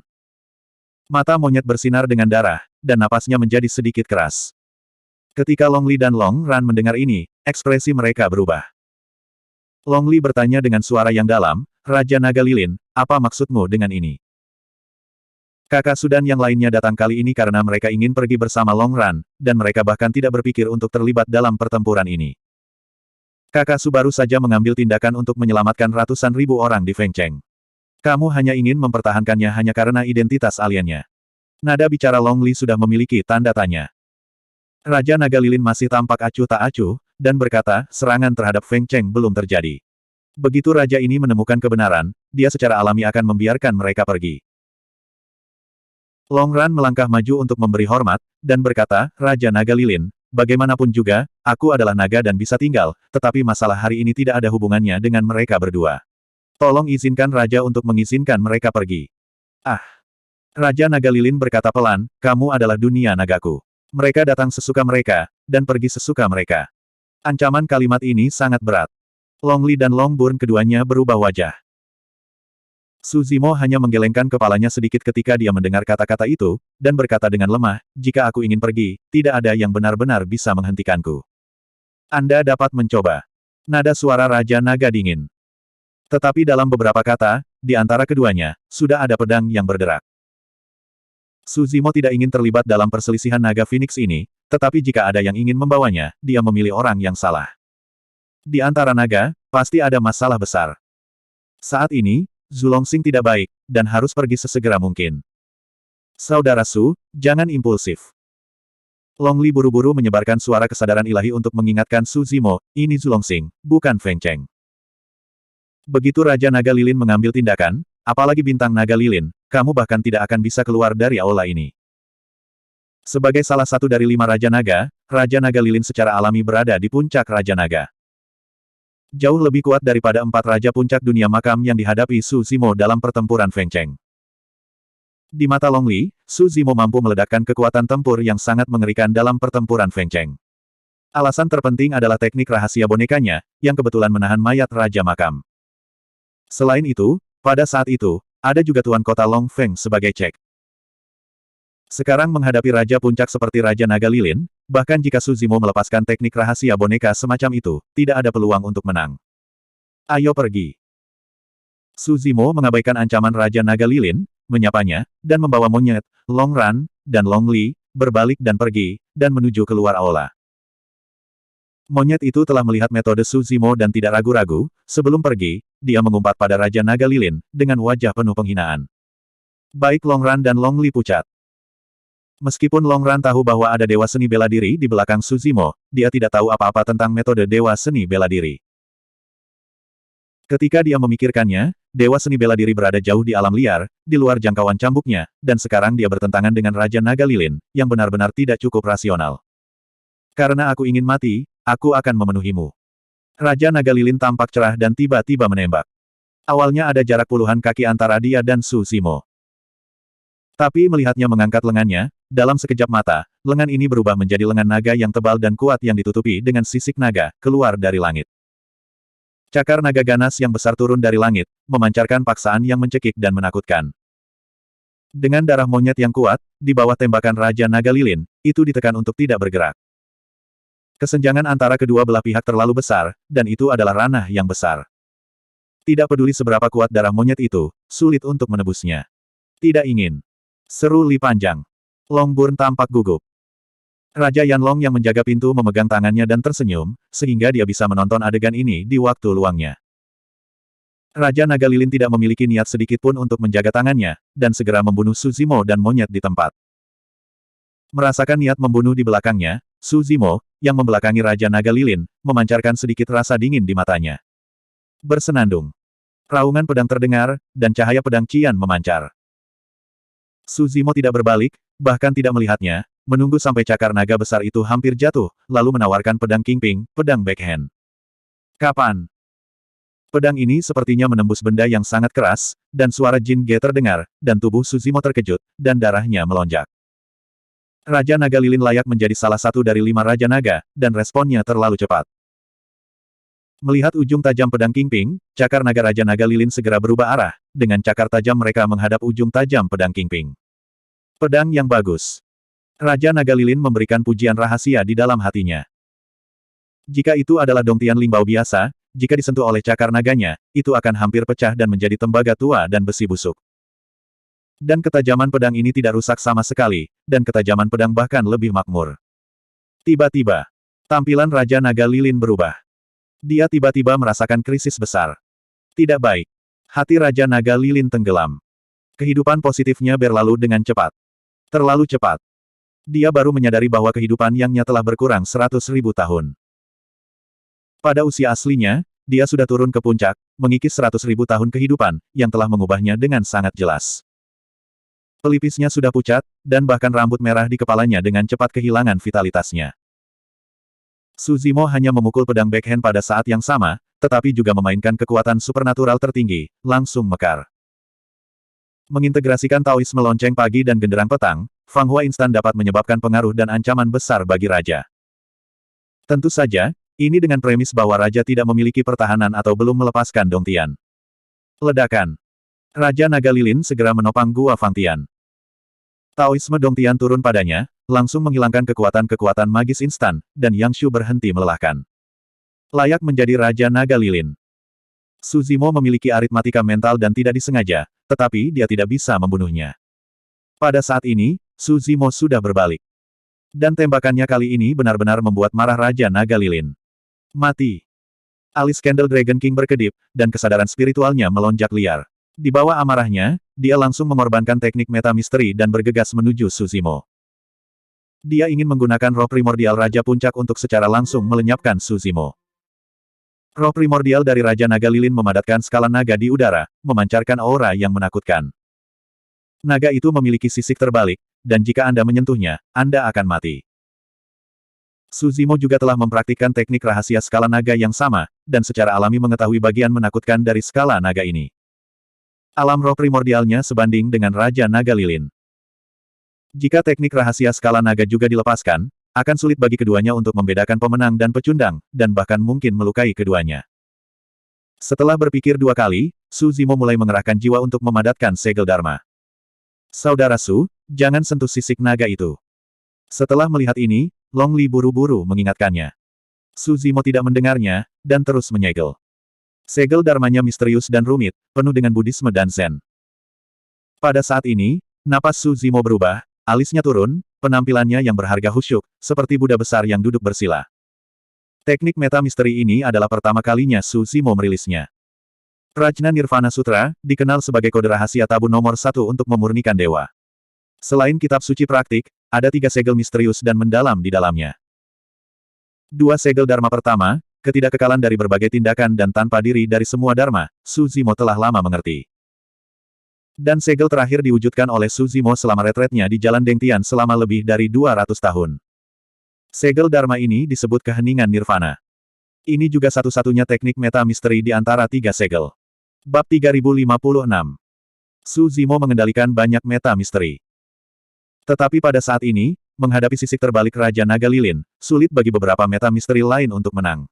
Mata monyet bersinar dengan darah, dan napasnya menjadi sedikit keras. Ketika Long Li dan Long Ran mendengar ini, ekspresi mereka berubah. Long Li bertanya dengan suara yang dalam, Raja Naga Lilin, apa maksudmu dengan ini? Kakak Sudan yang lainnya datang kali ini karena mereka ingin pergi bersama Long Ran, dan mereka bahkan tidak berpikir untuk terlibat dalam pertempuran ini. Kakak Su baru saja mengambil tindakan untuk menyelamatkan ratusan ribu orang di Feng Cheng. Kamu hanya ingin mempertahankannya hanya karena identitas aliennya. Nada bicara Long Li sudah memiliki tanda tanya. Raja Naga Lilin masih tampak acuh tak acuh, dan berkata, serangan terhadap Feng Cheng belum terjadi. Begitu raja ini menemukan kebenaran, dia secara alami akan membiarkan mereka pergi. Long Ran melangkah maju untuk memberi hormat, dan berkata, Raja Naga Lilin, bagaimanapun juga, aku adalah naga dan bisa tinggal, tetapi masalah hari ini tidak ada hubungannya dengan mereka berdua. Tolong izinkan Raja untuk mengizinkan mereka pergi. Ah! Raja Naga Lilin berkata pelan, kamu adalah dunia nagaku. Mereka datang sesuka mereka, dan pergi sesuka mereka. Ancaman kalimat ini sangat berat. Long Li dan Long Burn keduanya berubah wajah. Su Zimo hanya menggelengkan kepalanya sedikit ketika dia mendengar kata-kata itu, dan berkata dengan lemah, jika aku ingin pergi, tidak ada yang benar-benar bisa menghentikanku. Anda dapat mencoba. Nada suara Raja Naga dingin. Tetapi dalam beberapa kata, di antara keduanya, sudah ada pedang yang berderak. Su Zimo tidak ingin terlibat dalam perselisihan naga Phoenix ini, tetapi jika ada yang ingin membawanya, dia memilih orang yang salah. Di antara naga, pasti ada masalah besar. Saat ini, Zulongxing tidak baik, dan harus pergi sesegera mungkin. Saudara Su, jangan impulsif. Long Li buru-buru menyebarkan suara kesadaran ilahi untuk mengingatkan Su Zimo, ini Zulongxing, bukan Feng Cheng. Begitu Raja Naga Lilin mengambil tindakan, apalagi bintang Naga Lilin, kamu bahkan tidak akan bisa keluar dari aula ini. Sebagai salah satu dari 5 Raja Naga Lilin secara alami berada di puncak Raja Naga. Jauh lebih kuat daripada 4 Raja Puncak Dunia Makam yang dihadapi Su Zimo dalam pertempuran Feng Cheng. Di mata Long Li, Su Zimo mampu meledakkan kekuatan tempur yang sangat mengerikan dalam pertempuran Feng Cheng. Alasan terpenting adalah teknik rahasia bonekanya, yang kebetulan menahan mayat Raja Makam. Selain itu, pada saat itu, ada juga Tuan Kota Long Feng sebagai cek. Sekarang menghadapi Raja Puncak seperti Raja Naga Lilin, bahkan jika Su Zimo melepaskan teknik rahasia boneka semacam itu, tidak ada peluang untuk menang. Ayo pergi. Su Zimo mengabaikan ancaman Raja Naga Lilin, menyapanya, dan membawa monyet, Long Ran, dan Long Li, berbalik dan pergi, dan menuju keluar aula. Monyet itu telah melihat metode Su Zimo dan tidak ragu-ragu, sebelum pergi, dia mengumpat pada Raja Naga Lilin, dengan wajah penuh penghinaan. Baik Long Ran dan Long Li pucat. Meskipun Longran tahu bahwa ada Dewa Seni Bela Diri di belakang Su Zimo, dia tidak tahu apa-apa tentang metode Dewa Seni Bela Diri. Ketika dia memikirkannya, Dewa Seni Bela Diri berada jauh di alam liar, di luar jangkauan cambuknya, dan sekarang dia bertentangan dengan Raja Naga Lilin, yang benar-benar tidak cukup rasional. Karena aku ingin mati, aku akan memenuhimu. Raja Naga Lilin tampak cerah dan tiba-tiba menembak. Awalnya ada jarak puluhan kaki antara dia dan Su Zimo. Tapi melihatnya mengangkat lengannya, dalam sekejap mata, lengan ini berubah menjadi lengan naga yang tebal dan kuat yang ditutupi dengan sisik naga, keluar dari langit. Cakar naga ganas yang besar turun dari langit, memancarkan paksaan yang mencekik dan menakutkan. Dengan darah monyet yang kuat, di bawah tembakan Raja Naga Lilin, itu ditekan untuk tidak bergerak. Kesenjangan antara kedua belah pihak terlalu besar, dan itu adalah ranah yang besar. Tidak peduli seberapa kuat darah monyet itu, sulit untuk menebusnya. Tidak ingin. Seru Li panjang. Longburn tampak gugup. Raja Yanlong yang menjaga pintu memegang tangannya dan tersenyum, sehingga dia bisa menonton adegan ini di waktu luangnya. Raja Naga Lilin tidak memiliki niat sedikit pun untuk menjaga tangannya, dan segera membunuh Su Zimo dan monyet di tempat. Merasakan niat membunuh di belakangnya, Su Zimo, yang membelakangi Raja Naga Lilin, memancarkan sedikit rasa dingin di matanya. Bersenandung. Raungan pedang terdengar, dan cahaya pedang Qian memancar. Su Zimo tidak berbalik, bahkan tidak melihatnya, menunggu sampai cakar naga besar itu hampir jatuh, lalu menawarkan pedang Kingping, pedang backhand. Kapan? Pedang ini sepertinya menembus benda yang sangat keras, dan suara Jin Ge terdengar, dan tubuh Su Zimo terkejut, dan darahnya melonjak. Raja Naga Lilin layak menjadi salah satu dari 5 Raja Naga, dan responnya terlalu cepat. Melihat ujung tajam pedang Kingping, cakar naga Raja Naga Lilin segera berubah arah, dengan cakar tajam mereka menghadap ujung tajam pedang Kingping. Pedang yang bagus. Raja Naga Lilin memberikan pujian rahasia di dalam hatinya. Jika itu adalah Dongtian Limbao biasa, jika disentuh oleh cakar naganya, itu akan hampir pecah dan menjadi tembaga tua dan besi busuk. Dan ketajaman pedang ini tidak rusak sama sekali, dan ketajaman pedang bahkan lebih makmur. Tiba-tiba, tampilan Raja Naga Lilin berubah. Dia tiba-tiba merasakan krisis besar. Tidak baik. Hati Raja Naga Lilin tenggelam. Kehidupan positifnya berlalu dengan cepat. Terlalu cepat. Dia baru menyadari bahwa kehidupan yangnya telah berkurang 100.000 tahun. Pada usia aslinya, dia sudah turun ke puncak, mengikis 100.000 tahun kehidupan, yang telah mengubahnya dengan sangat jelas. Pelipisnya sudah pucat, dan bahkan rambut merah di kepalanya dengan cepat kehilangan vitalitasnya. Su Zimo hanya memukul pedang backhand pada saat yang sama, tetapi juga memainkan kekuatan supernatural tertinggi, langsung mekar. Mengintegrasikan Taoisme lonceng pagi dan genderang petang, Fang Hua instan dapat menyebabkan pengaruh dan ancaman besar bagi Raja. Tentu saja, ini dengan premis bahwa Raja tidak memiliki pertahanan atau belum melepaskan Dongtian. Ledakan. Raja Naga Lilin segera menopang Gua Fangtian. Taoisme Dongtian turun padanya, langsung menghilangkan kekuatan-kekuatan magis instan, dan Yang Shu berhenti melelahkan. Layak menjadi Raja Naga Lilin. Su Zimo memiliki aritmatika mental dan tidak disengaja, tetapi dia tidak bisa membunuhnya. Pada saat ini, Su Zimo sudah berbalik. Dan tembakannya kali ini benar-benar membuat marah Raja Naga Lilin. Mati. Alis Candle Dragon King berkedip, dan kesadaran spiritualnya melonjak liar. Di bawah amarahnya, dia langsung mengorbankan teknik meta misteri dan bergegas menuju Su Zimo. Dia ingin menggunakan roh primordial Raja Puncak untuk secara langsung melenyapkan Su Zimo. Roh primordial dari Raja Naga Lilin memadatkan skala naga di udara, memancarkan aura yang menakutkan. Naga itu memiliki sisik terbalik, dan jika Anda menyentuhnya, Anda akan mati. Su Zimo juga telah mempraktikkan teknik rahasia skala naga yang sama, dan secara alami mengetahui bagian menakutkan dari skala naga ini. Alam roh primordialnya sebanding dengan Raja Naga Lilin. Jika teknik rahasia skala naga juga dilepaskan, akan sulit bagi keduanya untuk membedakan pemenang dan pecundang, dan bahkan mungkin melukai keduanya. Setelah berpikir 2 kali, Su Zimo mulai mengerahkan jiwa untuk memadatkan segel Dharma. Saudara Su, jangan sentuh sisik naga itu. Setelah melihat ini, Long Li buru-buru mengingatkannya. Su Zimo tidak mendengarnya, dan terus menyegel. Segel Dharmanya misterius dan rumit, penuh dengan Buddhisme dan Zen. Pada saat ini, napas Su Zimo berubah, alisnya turun, penampilannya yang berharga khusyuk, seperti Buddha besar yang duduk bersila. Teknik meta misteri ini adalah pertama kalinya Su Zimo merilisnya. Prajna Nirvana Sutra, dikenal sebagai kode rahasia tabu nomor 1 untuk memurnikan dewa. Selain kitab suci praktik, ada 3 segel misterius dan mendalam di dalamnya. 2 segel Dharma pertama, ketidakkekalan dari berbagai tindakan dan tanpa diri dari semua Dharma, Su Zimo telah lama mengerti. Dan segel terakhir diwujudkan oleh Su Zimo selama retretnya di Jalan Dengtian selama lebih dari 200 tahun. Segel Dharma ini disebut keheningan Nirvana. Ini juga satu-satunya teknik meta misteri di antara 3 segel. Bab 3056. Su Zimo mengendalikan banyak meta misteri. Tetapi pada saat ini, menghadapi sisik terbalik Raja Naga Lilin, sulit bagi beberapa meta misteri lain untuk menang.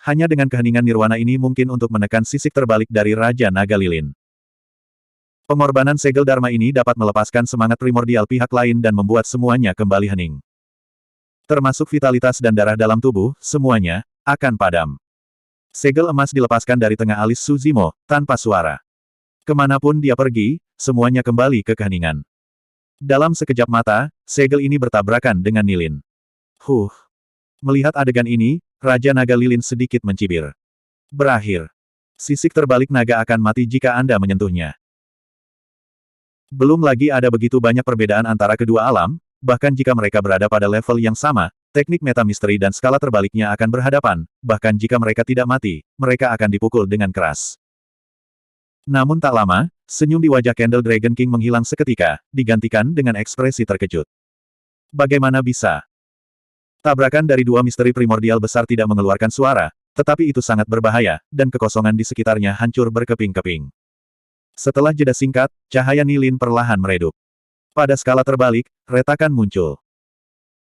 Hanya dengan keheningan nirwana ini mungkin untuk menekan sisik terbalik dari Raja Naga Lilin. Pengorbanan segel Dharma ini dapat melepaskan semangat primordial pihak lain dan membuat semuanya kembali hening. Termasuk vitalitas dan darah dalam tubuh, semuanya akan padam. Segel emas dilepaskan dari tengah alis Su Zimo, tanpa suara. Kemanapun dia pergi, semuanya kembali ke keheningan. Dalam sekejap mata, segel ini bertabrakan dengan Nilin. Melihat adegan ini, Raja Naga Lilin sedikit mencibir. Berakhir. Sisik terbalik naga akan mati jika Anda menyentuhnya. Belum lagi ada begitu banyak perbedaan antara kedua alam, bahkan jika mereka berada pada level yang sama, teknik meta misteri dan skala terbaliknya akan berhadapan, bahkan jika mereka tidak mati, mereka akan dipukul dengan keras. Namun tak lama, senyum di wajah Candle Dragon King menghilang seketika, digantikan dengan ekspresi terkejut. Bagaimana bisa? Tabrakan dari 2 misteri primordial besar tidak mengeluarkan suara, tetapi itu sangat berbahaya, dan kekosongan di sekitarnya hancur berkeping-keping. Setelah jeda singkat, cahaya Nilin perlahan meredup. Pada skala terbalik, retakan muncul.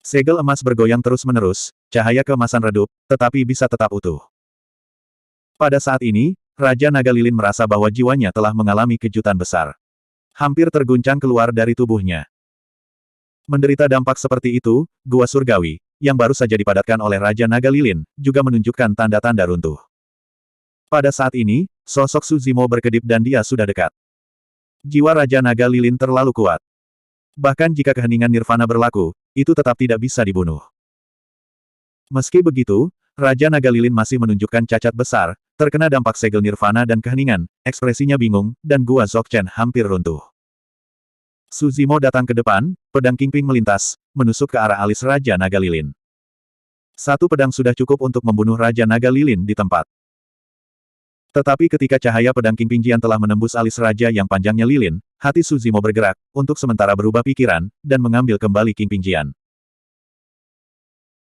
Segel emas bergoyang terus-menerus, cahaya keemasan redup, tetapi bisa tetap utuh. Pada saat ini, Raja Naga Lilin merasa bahwa jiwanya telah mengalami kejutan besar. Hampir terguncang keluar dari tubuhnya. Menderita dampak seperti itu, Gua Surgawi, yang baru saja dipadatkan oleh Raja Naga Lilin, juga menunjukkan tanda-tanda runtuh. Pada saat ini, sosok Su Zimo berkedip dan dia sudah dekat. Jiwa Raja Naga Lilin terlalu kuat. Bahkan jika keheningan Nirvana berlaku, itu tetap tidak bisa dibunuh. Meski begitu, Raja Naga Lilin masih menunjukkan cacat besar, terkena dampak segel Nirvana dan keheningan, ekspresinya bingung, dan Gua Zogchen hampir runtuh. Su Zimo datang ke depan, pedang Kingping melintas, menusuk ke arah alis Raja Naga Lilin. 1 pedang sudah cukup untuk membunuh Raja Naga Lilin di tempat. Tetapi ketika cahaya pedang Kingping Jian telah menembus alis raja yang panjangnya lilin, hati Su Zimo bergerak, untuk sementara berubah pikiran, dan mengambil kembali Kingping Jian.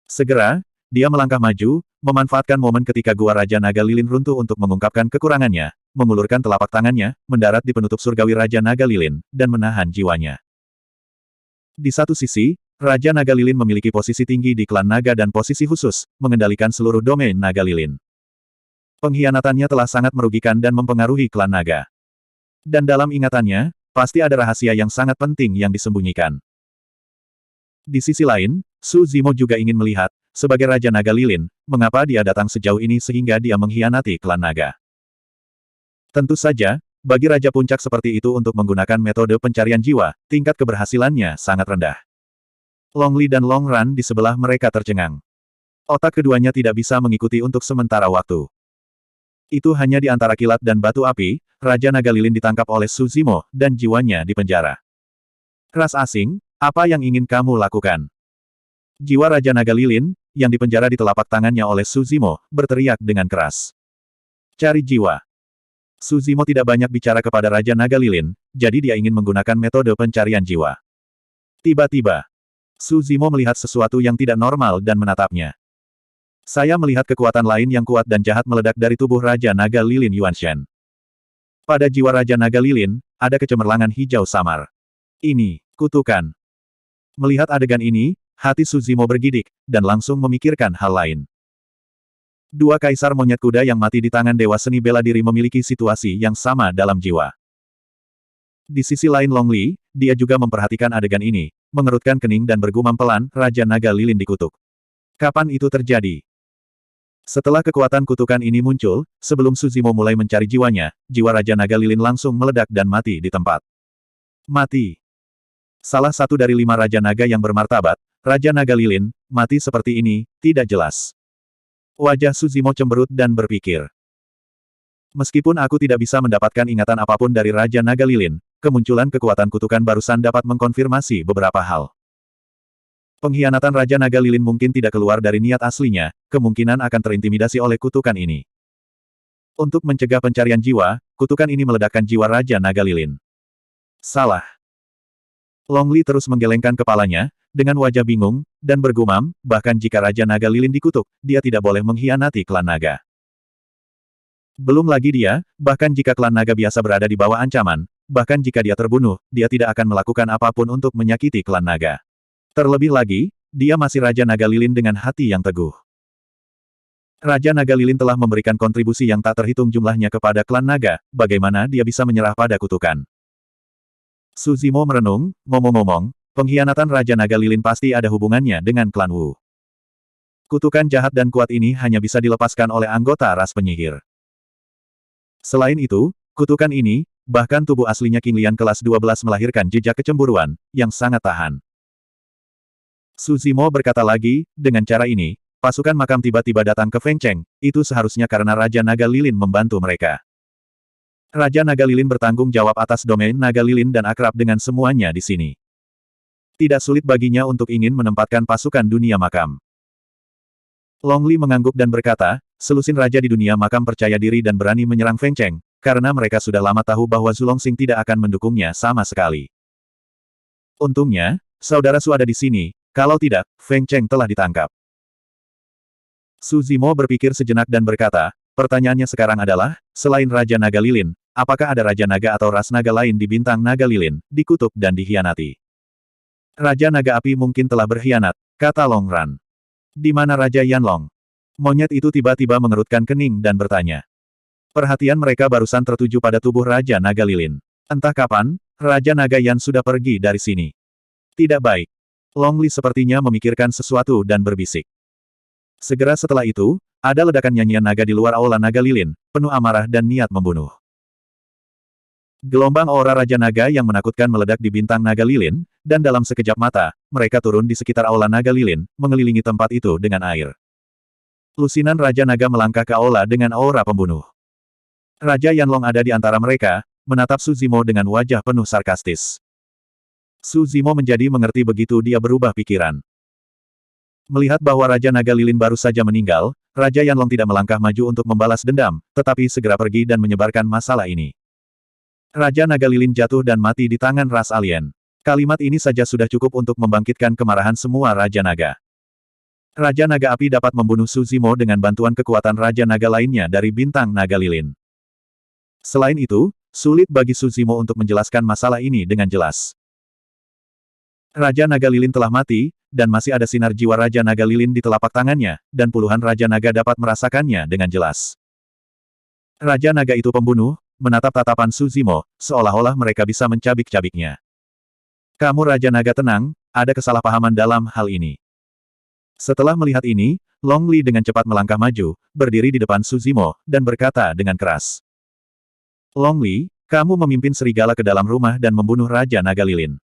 Segera, dia melangkah maju, memanfaatkan momen ketika Gua Raja Naga Lilin runtuh untuk mengungkapkan kekurangannya, mengulurkan telapak tangannya, mendarat di penutup surgawi Raja Naga Lilin, dan menahan jiwanya. Di satu sisi, Raja Naga Lilin memiliki posisi tinggi di klan naga dan posisi khusus, mengendalikan seluruh domain Naga Lilin. Pengkhianatannya telah sangat merugikan dan mempengaruhi klan naga. Dan dalam ingatannya, pasti ada rahasia yang sangat penting yang disembunyikan. Di sisi lain, Su Zimo juga ingin melihat, sebagai Raja Naga Lilin, mengapa dia datang sejauh ini sehingga dia mengkhianati klan naga. Tentu saja, bagi Raja Puncak seperti itu untuk menggunakan metode pencarian jiwa, tingkat keberhasilannya sangat rendah. Long Li dan Long Ran di sebelah mereka tercengang. Otak keduanya tidak bisa mengikuti untuk sementara waktu. Itu hanya di antara kilat dan batu api, Raja Naga Lilin ditangkap oleh Su Zimo, dan jiwanya dipenjara. Ras asing, apa yang ingin kamu lakukan? Jiwa Raja Naga Lilin, yang dipenjara di telapak tangannya oleh Su Zimo, berteriak dengan keras. Cari jiwa. Su Zimo tidak banyak bicara kepada Raja Naga Lilin, jadi dia ingin menggunakan metode pencarian jiwa. Tiba-tiba, Su Zimo melihat sesuatu yang tidak normal dan menatapnya. Saya melihat kekuatan lain yang kuat dan jahat meledak dari tubuh Raja Naga Lilin Yuanshen. Pada jiwa Raja Naga Lilin, ada kecemerlangan hijau samar. Ini, kutukan. Melihat adegan ini, hati Su Zimo bergidik, dan langsung memikirkan hal lain. 2 kaisar monyet kuda yang mati di tangan Dewa Seni Bela Diri memiliki situasi yang sama dalam jiwa. Di sisi lain Long Li, dia juga memperhatikan adegan ini, mengerutkan kening dan bergumam pelan, Raja Naga Lilin dikutuk. Kapan itu terjadi? Setelah kekuatan kutukan ini muncul, sebelum Su Zimo mulai mencari jiwanya, jiwa Raja Naga Lilin langsung meledak dan mati di tempat. Mati. Salah satu dari 5 Raja Naga yang bermartabat, Raja Naga Lilin, mati seperti ini, tidak jelas. Wajah Su Zimo cemberut dan berpikir. Meskipun aku tidak bisa mendapatkan ingatan apapun dari Raja Naga Lilin, kemunculan kekuatan kutukan barusan dapat mengkonfirmasi beberapa hal. Pengkhianatan Raja Naga Lilin mungkin tidak keluar dari niat aslinya, kemungkinan akan terintimidasi oleh kutukan ini. Untuk mencegah pencarian jiwa, kutukan ini meledakkan jiwa Raja Naga Lilin. Salah. Long Li terus menggelengkan kepalanya, dengan wajah bingung, dan bergumam, bahkan jika Raja Naga Lilin dikutuk, dia tidak boleh mengkhianati klan naga. Belum lagi dia, bahkan jika klan naga biasa berada di bawah ancaman, bahkan jika dia terbunuh, dia tidak akan melakukan apapun untuk menyakiti klan naga. Terlebih lagi, dia masih Raja Naga Lilin dengan hati yang teguh. Raja Naga Lilin telah memberikan kontribusi yang tak terhitung jumlahnya kepada klan naga, bagaimana dia bisa menyerah pada kutukan? Su Zimo merenung, ngomong-ngomong, pengkhianatan Raja Naga Lilin pasti ada hubungannya dengan klan Wu. Kutukan jahat dan kuat ini hanya bisa dilepaskan oleh anggota ras penyihir. Selain itu, kutukan ini, bahkan tubuh aslinya King Lian kelas 12 melahirkan jejak kecemburuan, yang sangat tahan. Su Zimo berkata lagi, dengan cara ini, pasukan makam tiba-tiba datang ke Feng Cheng, itu seharusnya karena Raja Naga Lilin membantu mereka. Raja Naga Lilin bertanggung jawab atas domain Naga Lilin dan akrab dengan semuanya di sini. Tidak sulit baginya untuk ingin menempatkan pasukan dunia makam. Long Li mengangguk dan berkata, selusin raja di dunia makam percaya diri dan berani menyerang Feng Cheng, karena mereka sudah lama tahu bahwa Zulongxing tidak akan mendukungnya sama sekali. Untungnya, saudara Su ada di sini, kalau tidak, Feng Cheng telah ditangkap. Su Zimo berpikir sejenak dan berkata, pertanyaannya sekarang adalah, selain Raja Naga Lilin, apakah ada Raja Naga atau ras naga lain di bintang Naga Lilin, dikutuk dan dikhianati? Raja Naga Api mungkin telah berkhianat, kata Long Ran. Di mana Raja Yanlong? Monyet itu tiba-tiba mengerutkan kening dan bertanya. Perhatian mereka barusan tertuju pada tubuh Raja Naga Lilin. Entah kapan, Raja Naga Yan sudah pergi dari sini. Tidak baik. Long Li sepertinya memikirkan sesuatu dan berbisik. Segera setelah itu, ada ledakan nyanyian naga di luar aula Naga Lilin, penuh amarah dan niat membunuh. Gelombang aura Raja Naga yang menakutkan meledak di bintang Naga Lilin, dan dalam sekejap mata, mereka turun di sekitar aula Naga Lilin, mengelilingi tempat itu dengan air. Lusinan Raja Naga melangkah ke aula dengan aura pembunuh. Raja Yanlong ada di antara mereka, menatap Su Zimo dengan wajah penuh sarkastis. Su Zimo menjadi mengerti begitu dia berubah pikiran. Melihat bahwa Raja Naga Lilin baru saja meninggal, Raja Yanlong tidak melangkah maju untuk membalas dendam, tetapi segera pergi dan menyebarkan masalah ini. Raja Naga Lilin jatuh dan mati di tangan ras alien. Kalimat ini saja sudah cukup untuk membangkitkan kemarahan semua Raja Naga. Raja Naga Api dapat membunuh Su Zimo dengan bantuan kekuatan Raja Naga lainnya dari bintang Naga Lilin. Selain itu, sulit bagi Su Zimo untuk menjelaskan masalah ini dengan jelas. Raja Naga Lilin telah mati, dan masih ada sinar jiwa Raja Naga Lilin di telapak tangannya, dan puluhan Raja Naga dapat merasakannya dengan jelas. Raja Naga itu pembunuh, menatap tatapan Su Zimo, seolah-olah mereka bisa mencabik-cabiknya. Kamu Raja Naga tenang, ada kesalahpahaman dalam hal ini. Setelah melihat ini, Long Li dengan cepat melangkah maju, berdiri di depan Su Zimo, dan berkata dengan keras. Long Li, kamu memimpin serigala ke dalam rumah dan membunuh Raja Naga Lilin.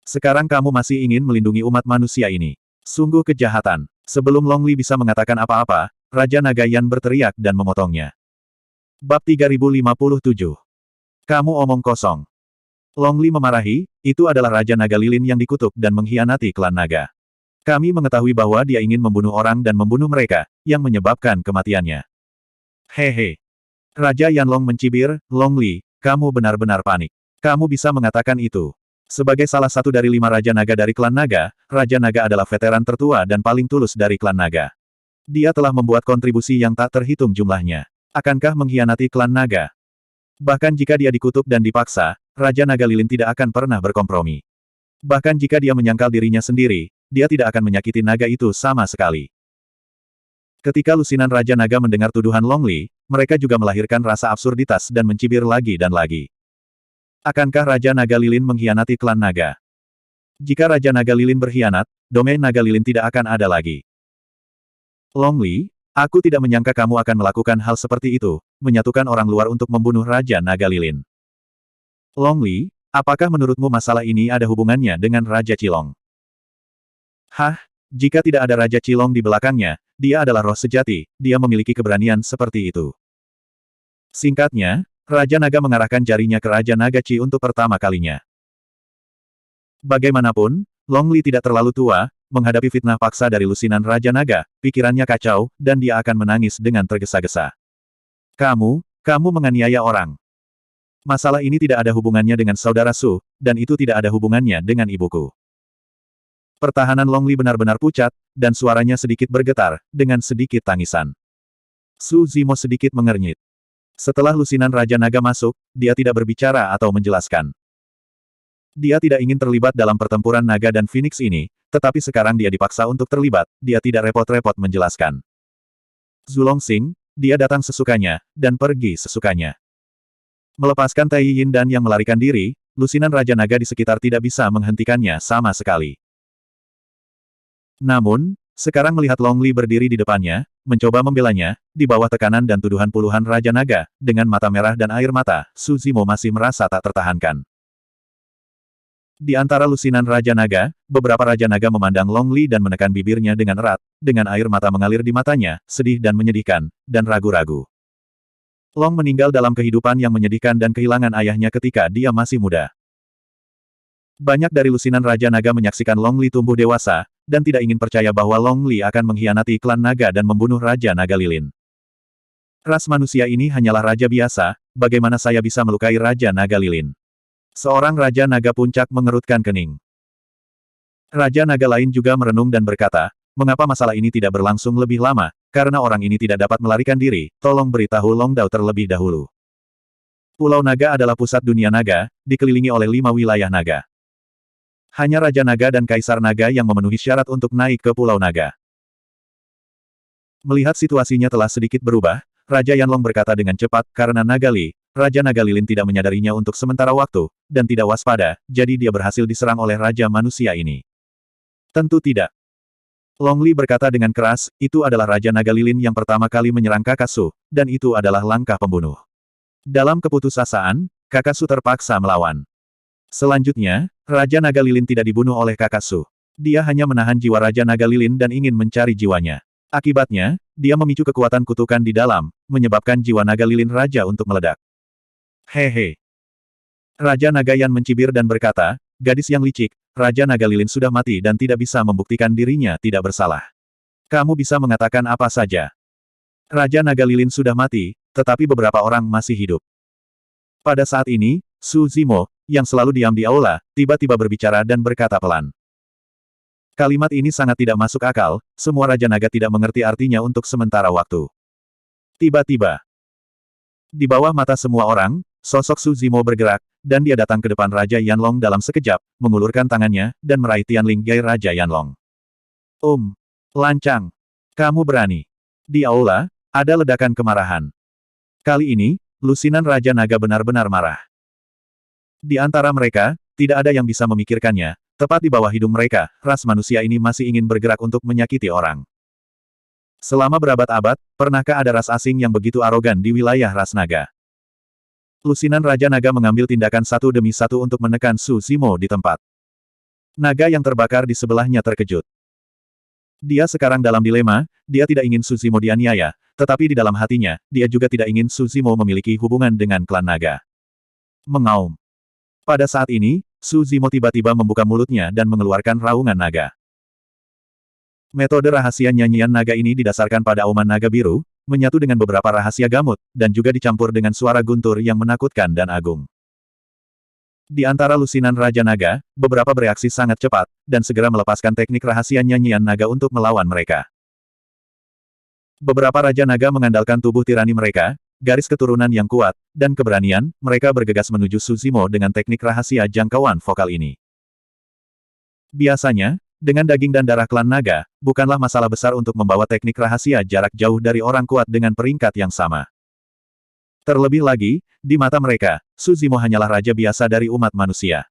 Sekarang kamu masih ingin melindungi umat manusia ini. Sungguh kejahatan. Sebelum Long Li bisa mengatakan apa-apa, Raja Naga Yan berteriak dan memotongnya. Bab 3057. Kamu omong kosong. Long Li memarahi, itu adalah Raja Naga Lilin yang dikutuk dan mengkhianati klan naga. Kami mengetahui bahwa dia ingin membunuh orang dan membunuh mereka, yang menyebabkan kematiannya. Hehe. Raja Yanlong mencibir, Long Li, kamu benar-benar panik. Kamu bisa mengatakan itu. Sebagai salah satu dari 5 Raja Naga dari klan naga, Raja Naga adalah veteran tertua dan paling tulus dari klan naga. Dia telah membuat kontribusi yang tak terhitung jumlahnya. Akankah mengkhianati klan naga? Bahkan jika dia dikutuk dan dipaksa, Raja Naga Lilin tidak akan pernah berkompromi. Bahkan jika dia menyangkal dirinya sendiri, dia tidak akan menyakiti naga itu sama sekali. Ketika lusinan Raja Naga mendengar tuduhan Long Li, mereka juga melahirkan rasa absurditas dan mencibir lagi dan lagi. Akankah Raja Naga Lilin mengkhianati klan naga? Jika Raja Naga Lilin berkhianat, domain Naga Lilin tidak akan ada lagi. Long Li, aku tidak menyangka kamu akan melakukan hal seperti itu, menyatukan orang luar untuk membunuh Raja Naga Lilin. Long Li, apakah menurutmu masalah ini ada hubungannya dengan Raja Qilong? Hah, jika tidak ada Raja Qilong di belakangnya, dia adalah roh sejati, dia memiliki keberanian seperti itu. Singkatnya, Raja Naga mengarahkan jarinya ke Raja Naga Qi untuk pertama kalinya. Bagaimanapun, Long Li tidak terlalu tua, menghadapi fitnah paksa dari lusinan Raja Naga, pikirannya kacau, dan dia akan menangis dengan tergesa-gesa. Kamu menganiaya orang. Masalah ini tidak ada hubungannya dengan saudara Su, dan itu tidak ada hubungannya dengan ibuku. Pertahanan Long Li benar-benar pucat, dan suaranya sedikit bergetar, dengan sedikit tangisan. Su Zimo sedikit mengernyit. Setelah lusinan Raja Naga masuk, dia tidak berbicara atau menjelaskan. Dia tidak ingin terlibat dalam pertempuran naga dan Phoenix ini, tetapi sekarang dia dipaksa untuk terlibat, dia tidak repot-repot menjelaskan. Zulong Xing, dia datang sesukanya, dan pergi sesukanya. Melepaskan Tai Yin Dan yang melarikan diri, lusinan Raja Naga di sekitar tidak bisa menghentikannya sama sekali. Namun, sekarang melihat Long Li berdiri di depannya, mencoba membelanya, di bawah tekanan dan tuduhan puluhan Raja Naga, dengan mata merah dan air mata, Su Zimo masih merasa tak tertahankan. Di antara lusinan Raja Naga, beberapa Raja Naga memandang Long Li dan menekan bibirnya dengan erat, dengan air mata mengalir di matanya, sedih dan menyedihkan, dan ragu-ragu. Long meninggal dalam kehidupan yang menyedihkan dan kehilangan ayahnya ketika dia masih muda. Banyak dari lusinan Raja Naga menyaksikan Long Li tumbuh dewasa, dan tidak ingin percaya bahwa Long Li akan mengkhianati klan naga dan membunuh Raja Naga Lilin. Ras manusia ini hanyalah raja biasa, bagaimana saya bisa melukai Raja Naga Lilin? Seorang Raja Naga Puncak mengerutkan kening. Raja Naga lain juga merenung dan berkata, mengapa masalah ini tidak berlangsung lebih lama, karena orang ini tidak dapat melarikan diri, tolong beritahu Long Dao terlebih dahulu. Pulau Naga adalah pusat dunia naga, dikelilingi oleh 5 wilayah naga. Hanya Raja Naga dan Kaisar Naga yang memenuhi syarat untuk naik ke Pulau Naga. Melihat situasinya telah sedikit berubah, Raja Yanlong berkata dengan cepat, karena Naga Li, Raja Naga Lilin tidak menyadarinya untuk sementara waktu, dan tidak waspada, jadi dia berhasil diserang oleh Raja Manusia ini. Tentu tidak. Long Li berkata dengan keras, itu adalah Raja Naga Lilin yang pertama kali menyerang Kakak Su, dan itu adalah langkah pembunuh. Dalam keputusasaan, Kakak Su terpaksa melawan. Selanjutnya, Raja Naga Lilin tidak dibunuh oleh Kakak Su. Dia hanya menahan jiwa Raja Naga Lilin dan ingin mencari jiwanya. Akibatnya, dia memicu kekuatan kutukan di dalam, menyebabkan jiwa Naga Lilin Raja untuk meledak. Hehe. Raja Nagayan mencibir dan berkata, gadis yang licik, Raja Naga Lilin sudah mati dan tidak bisa membuktikan dirinya tidak bersalah. Kamu bisa mengatakan apa saja. Raja Naga Lilin sudah mati, tetapi beberapa orang masih hidup. Pada saat ini, Su Zimo, yang selalu diam di aula, tiba-tiba berbicara dan berkata pelan. Kalimat ini sangat tidak masuk akal, semua Raja Naga tidak mengerti artinya untuk sementara waktu. Tiba-tiba, di bawah mata semua orang, sosok Su Zimo bergerak, dan dia datang ke depan Raja Yanlong dalam sekejap, mengulurkan tangannya, dan meraih Tianling Gai Raja Yanlong. Lancang. Kamu berani. Di aula, ada ledakan kemarahan. Kali ini, lusinan Raja Naga benar-benar marah. Di antara mereka, tidak ada yang bisa memikirkannya, tepat di bawah hidung mereka, ras manusia ini masih ingin bergerak untuk menyakiti orang. Selama berabad-abad, pernahkah ada ras asing yang begitu arogan di wilayah ras naga? Lusinan Raja Naga mengambil tindakan satu demi satu untuk menekan Su Zimo di tempat. Naga yang terbakar di sebelahnya terkejut. Dia sekarang dalam dilema, dia tidak ingin Su Zimo dianiaya, tetapi di dalam hatinya, dia juga tidak ingin Su Zimo memiliki hubungan dengan klan naga. Mengaum. Pada saat ini, Su Zimo tiba-tiba membuka mulutnya dan mengeluarkan raungan naga. Metode rahasia nyanyian naga ini didasarkan pada auman naga biru, menyatu dengan beberapa rahasia gamut, dan juga dicampur dengan suara guntur yang menakutkan dan agung. Di antara lusinan Raja Naga, beberapa bereaksi sangat cepat, dan segera melepaskan teknik rahasia nyanyian naga untuk melawan mereka. Beberapa Raja Naga mengandalkan tubuh tirani mereka, garis keturunan yang kuat, dan keberanian, mereka bergegas menuju Su Zimo dengan teknik rahasia jangkauan vokal ini. Biasanya, dengan daging dan darah klan naga, bukanlah masalah besar untuk membawa teknik rahasia jarak jauh dari orang kuat dengan peringkat yang sama. Terlebih lagi, di mata mereka, Su Zimo hanyalah raja biasa dari umat manusia.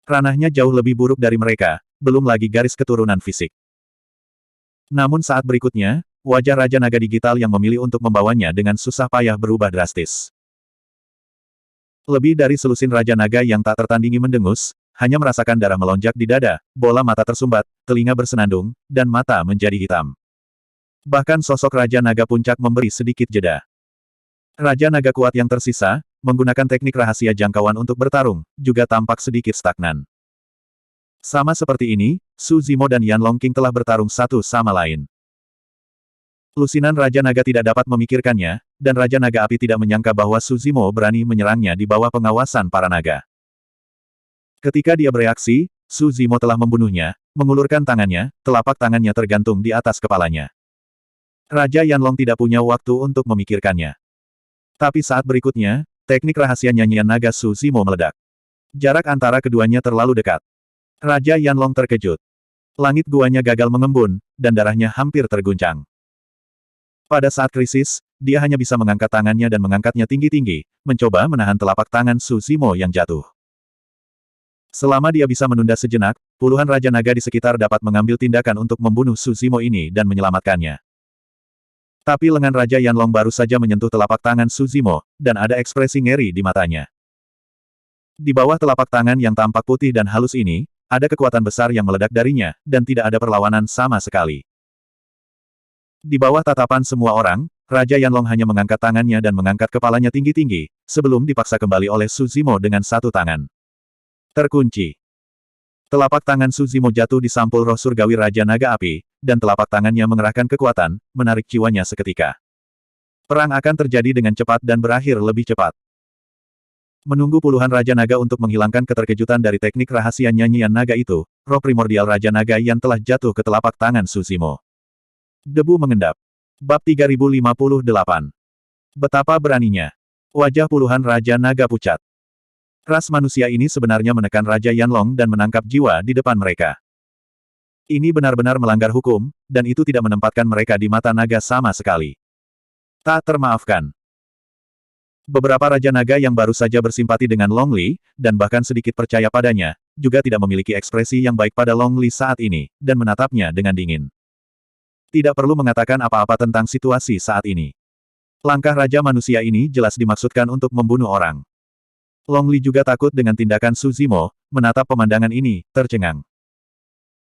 Ranahnya jauh lebih buruk dari mereka, belum lagi garis keturunan fisik. Namun saat berikutnya, wajah Raja Naga Digital yang memilih untuk membawanya dengan susah payah berubah drastis. Lebih dari selusin Raja Naga yang tak tertandingi mendengus, hanya merasakan darah melonjak di dada, bola mata tersumbat, telinga bersenandung, dan mata menjadi hitam. Bahkan sosok Raja Naga Puncak memberi sedikit jeda. Raja Naga kuat yang tersisa, menggunakan teknik rahasia jangkauan untuk bertarung, juga tampak sedikit stagnan. Sama seperti ini, Su Zimo dan Yan Longqing telah bertarung satu sama lain. Lusinan Raja Naga tidak dapat memikirkannya, dan Raja Naga Api tidak menyangka bahwa Su Zimo berani menyerangnya di bawah pengawasan para naga. Ketika dia bereaksi, Su Zimo telah membunuhnya, mengulurkan tangannya, telapak tangannya tergantung di atas kepalanya. Raja Yanlong tidak punya waktu untuk memikirkannya. Tapi saat berikutnya, teknik rahasia nyanyian naga Su Zimo meledak. Jarak antara keduanya terlalu dekat. Raja Yanlong terkejut. Langit guanya gagal mengembun, dan darahnya hampir terguncang. Pada saat krisis, dia hanya bisa mengangkat tangannya dan mengangkatnya tinggi-tinggi, mencoba menahan telapak tangan Su Zimo yang jatuh. Selama dia bisa menunda sejenak, puluhan Raja Naga di sekitar dapat mengambil tindakan untuk membunuh Su Zimo ini dan menyelamatkannya. Tapi lengan Raja Yanlong baru saja menyentuh telapak tangan Su Zimo, dan ada ekspresi ngeri di matanya. Di bawah telapak tangan yang tampak putih dan halus ini, ada kekuatan besar yang meledak darinya, dan tidak ada perlawanan sama sekali. Di bawah tatapan semua orang, Raja Yanlong hanya mengangkat tangannya dan mengangkat kepalanya tinggi-tinggi, sebelum dipaksa kembali oleh Su Zimo dengan satu tangan. Terkunci. Telapak tangan Su Zimo jatuh di sampul roh surgawi Raja Naga Api, dan telapak tangannya mengerahkan kekuatan, menarik jiwanya seketika. Perang akan terjadi dengan cepat dan berakhir lebih cepat. Menunggu puluhan Raja Naga untuk menghilangkan keterkejutan dari teknik rahasia nyanyian naga itu, roh primordial Raja Naga yang telah jatuh ke telapak tangan Su Zimo. Debu mengendap. Bab 3058. Betapa beraninya. Wajah puluhan Raja Naga pucat. Ras manusia ini sebenarnya menekan Raja Yanlong dan menangkap jiwa di depan mereka. Ini benar-benar melanggar hukum, dan itu tidak menempatkan mereka di mata naga sama sekali. Tak termaafkan. Beberapa Raja Naga yang baru saja bersimpati dengan Long Li, dan bahkan sedikit percaya padanya, juga tidak memiliki ekspresi yang baik pada Long Li saat ini, dan menatapnya dengan dingin. Tidak perlu mengatakan apa-apa tentang situasi saat ini. Langkah Raja Manusia ini jelas dimaksudkan untuk membunuh orang. Long Li juga takut dengan tindakan Su Zimo, menatap pemandangan ini, tercengang.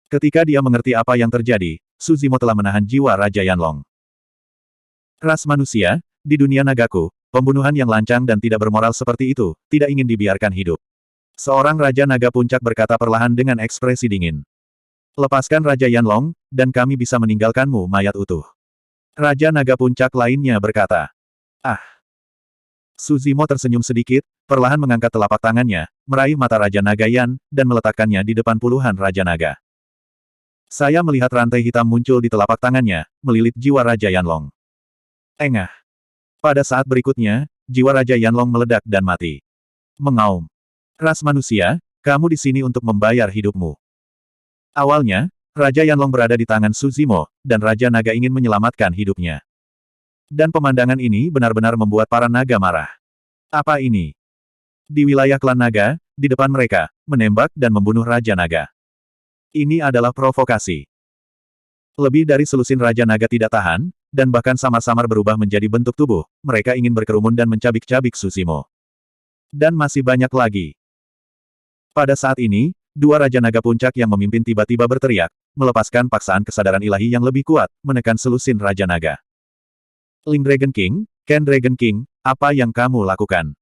Ketika dia mengerti apa yang terjadi, Su Zimo telah menahan jiwa Raja Yanlong. Ras manusia, di dunia nagaku, pembunuhan yang lancang dan tidak bermoral seperti itu, tidak ingin dibiarkan hidup. Seorang Raja Naga Puncak berkata perlahan dengan ekspresi dingin. Lepaskan Raja Yanlong, dan kami bisa meninggalkanmu mayat utuh. Raja Naga Puncak lainnya berkata. Ah! Su Zimo tersenyum sedikit, perlahan mengangkat telapak tangannya, meraih mata Raja Naga Yan, dan meletakkannya di depan puluhan Raja Naga. Saya melihat rantai hitam muncul di telapak tangannya, melilit jiwa Raja Yanlong. Engah! Pada saat berikutnya, jiwa Raja Yanlong meledak dan mati. Mengaum. Ras manusia, kamu di sini untuk membayar hidupmu. Awalnya, Raja Yanlong berada di tangan Su Zimo, dan Raja Naga ingin menyelamatkan hidupnya. Dan pemandangan ini benar-benar membuat para naga marah. Apa ini? Di wilayah klan naga, di depan mereka, menembak dan membunuh Raja Naga. Ini adalah provokasi. Lebih dari selusin Raja Naga tidak tahan, dan bahkan samar-samar berubah menjadi bentuk tubuh, mereka ingin berkerumun dan mencabik-cabik Su Zimo. Dan masih banyak lagi. Pada saat ini, dua Raja Naga Puncak yang memimpin tiba-tiba berteriak, melepaskan paksaan kesadaran ilahi yang lebih kuat, menekan selusin Raja Naga. Ling Dragon King, Ken Dragon King, apa yang kamu lakukan?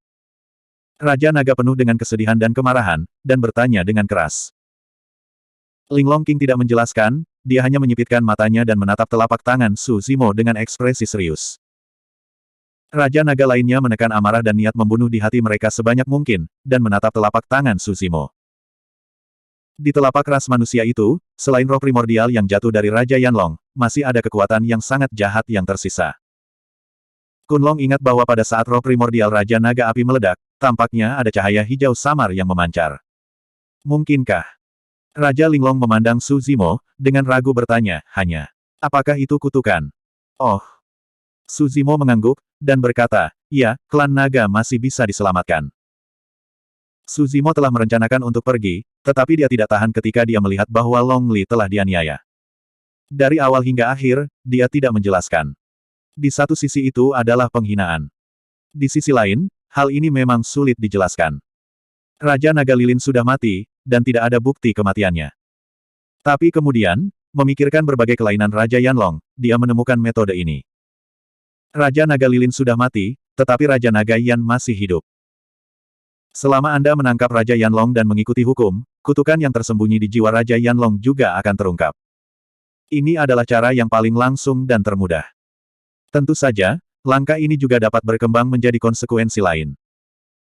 Raja Naga penuh dengan kesedihan dan kemarahan, dan bertanya dengan keras. Ling Long King tidak menjelaskan, dia hanya menyipitkan matanya dan menatap telapak tangan Su Zimo dengan ekspresi serius. Raja Naga lainnya menekan amarah dan niat membunuh di hati mereka sebanyak mungkin, dan menatap telapak tangan Su Zimo. Di telapak ras manusia itu, selain roh primordial yang jatuh dari Raja Yanlong, masih ada kekuatan yang sangat jahat yang tersisa. Kunlong ingat bahwa pada saat roh primordial Raja Naga Api meledak, tampaknya ada cahaya hijau samar yang memancar. Mungkinkah? Raja Linglong memandang Su Zimo, dengan ragu bertanya, hanya, apakah itu kutukan? Oh! Su Zimo mengangguk, dan berkata, ya, klan naga masih bisa diselamatkan. Su Zimo telah merencanakan untuk pergi, tetapi dia tidak tahan ketika dia melihat bahwa Long Li telah dianiaya. Dari awal hingga akhir, dia tidak menjelaskan. Di satu sisi itu adalah penghinaan. Di sisi lain, hal ini memang sulit dijelaskan. Raja Naga Lilin sudah mati, dan tidak ada bukti kematiannya. Tapi kemudian, memikirkan berbagai kelainan Raja Yanlong, dia menemukan metode ini. Raja Naga Lilin sudah mati, tetapi Raja Naga Yan masih hidup. Selama Anda menangkap Raja Yanlong dan mengikuti hukum, kutukan yang tersembunyi di jiwa Raja Yanlong juga akan terungkap. Ini adalah cara yang paling langsung dan termudah. Tentu saja, langkah ini juga dapat berkembang menjadi konsekuensi lain.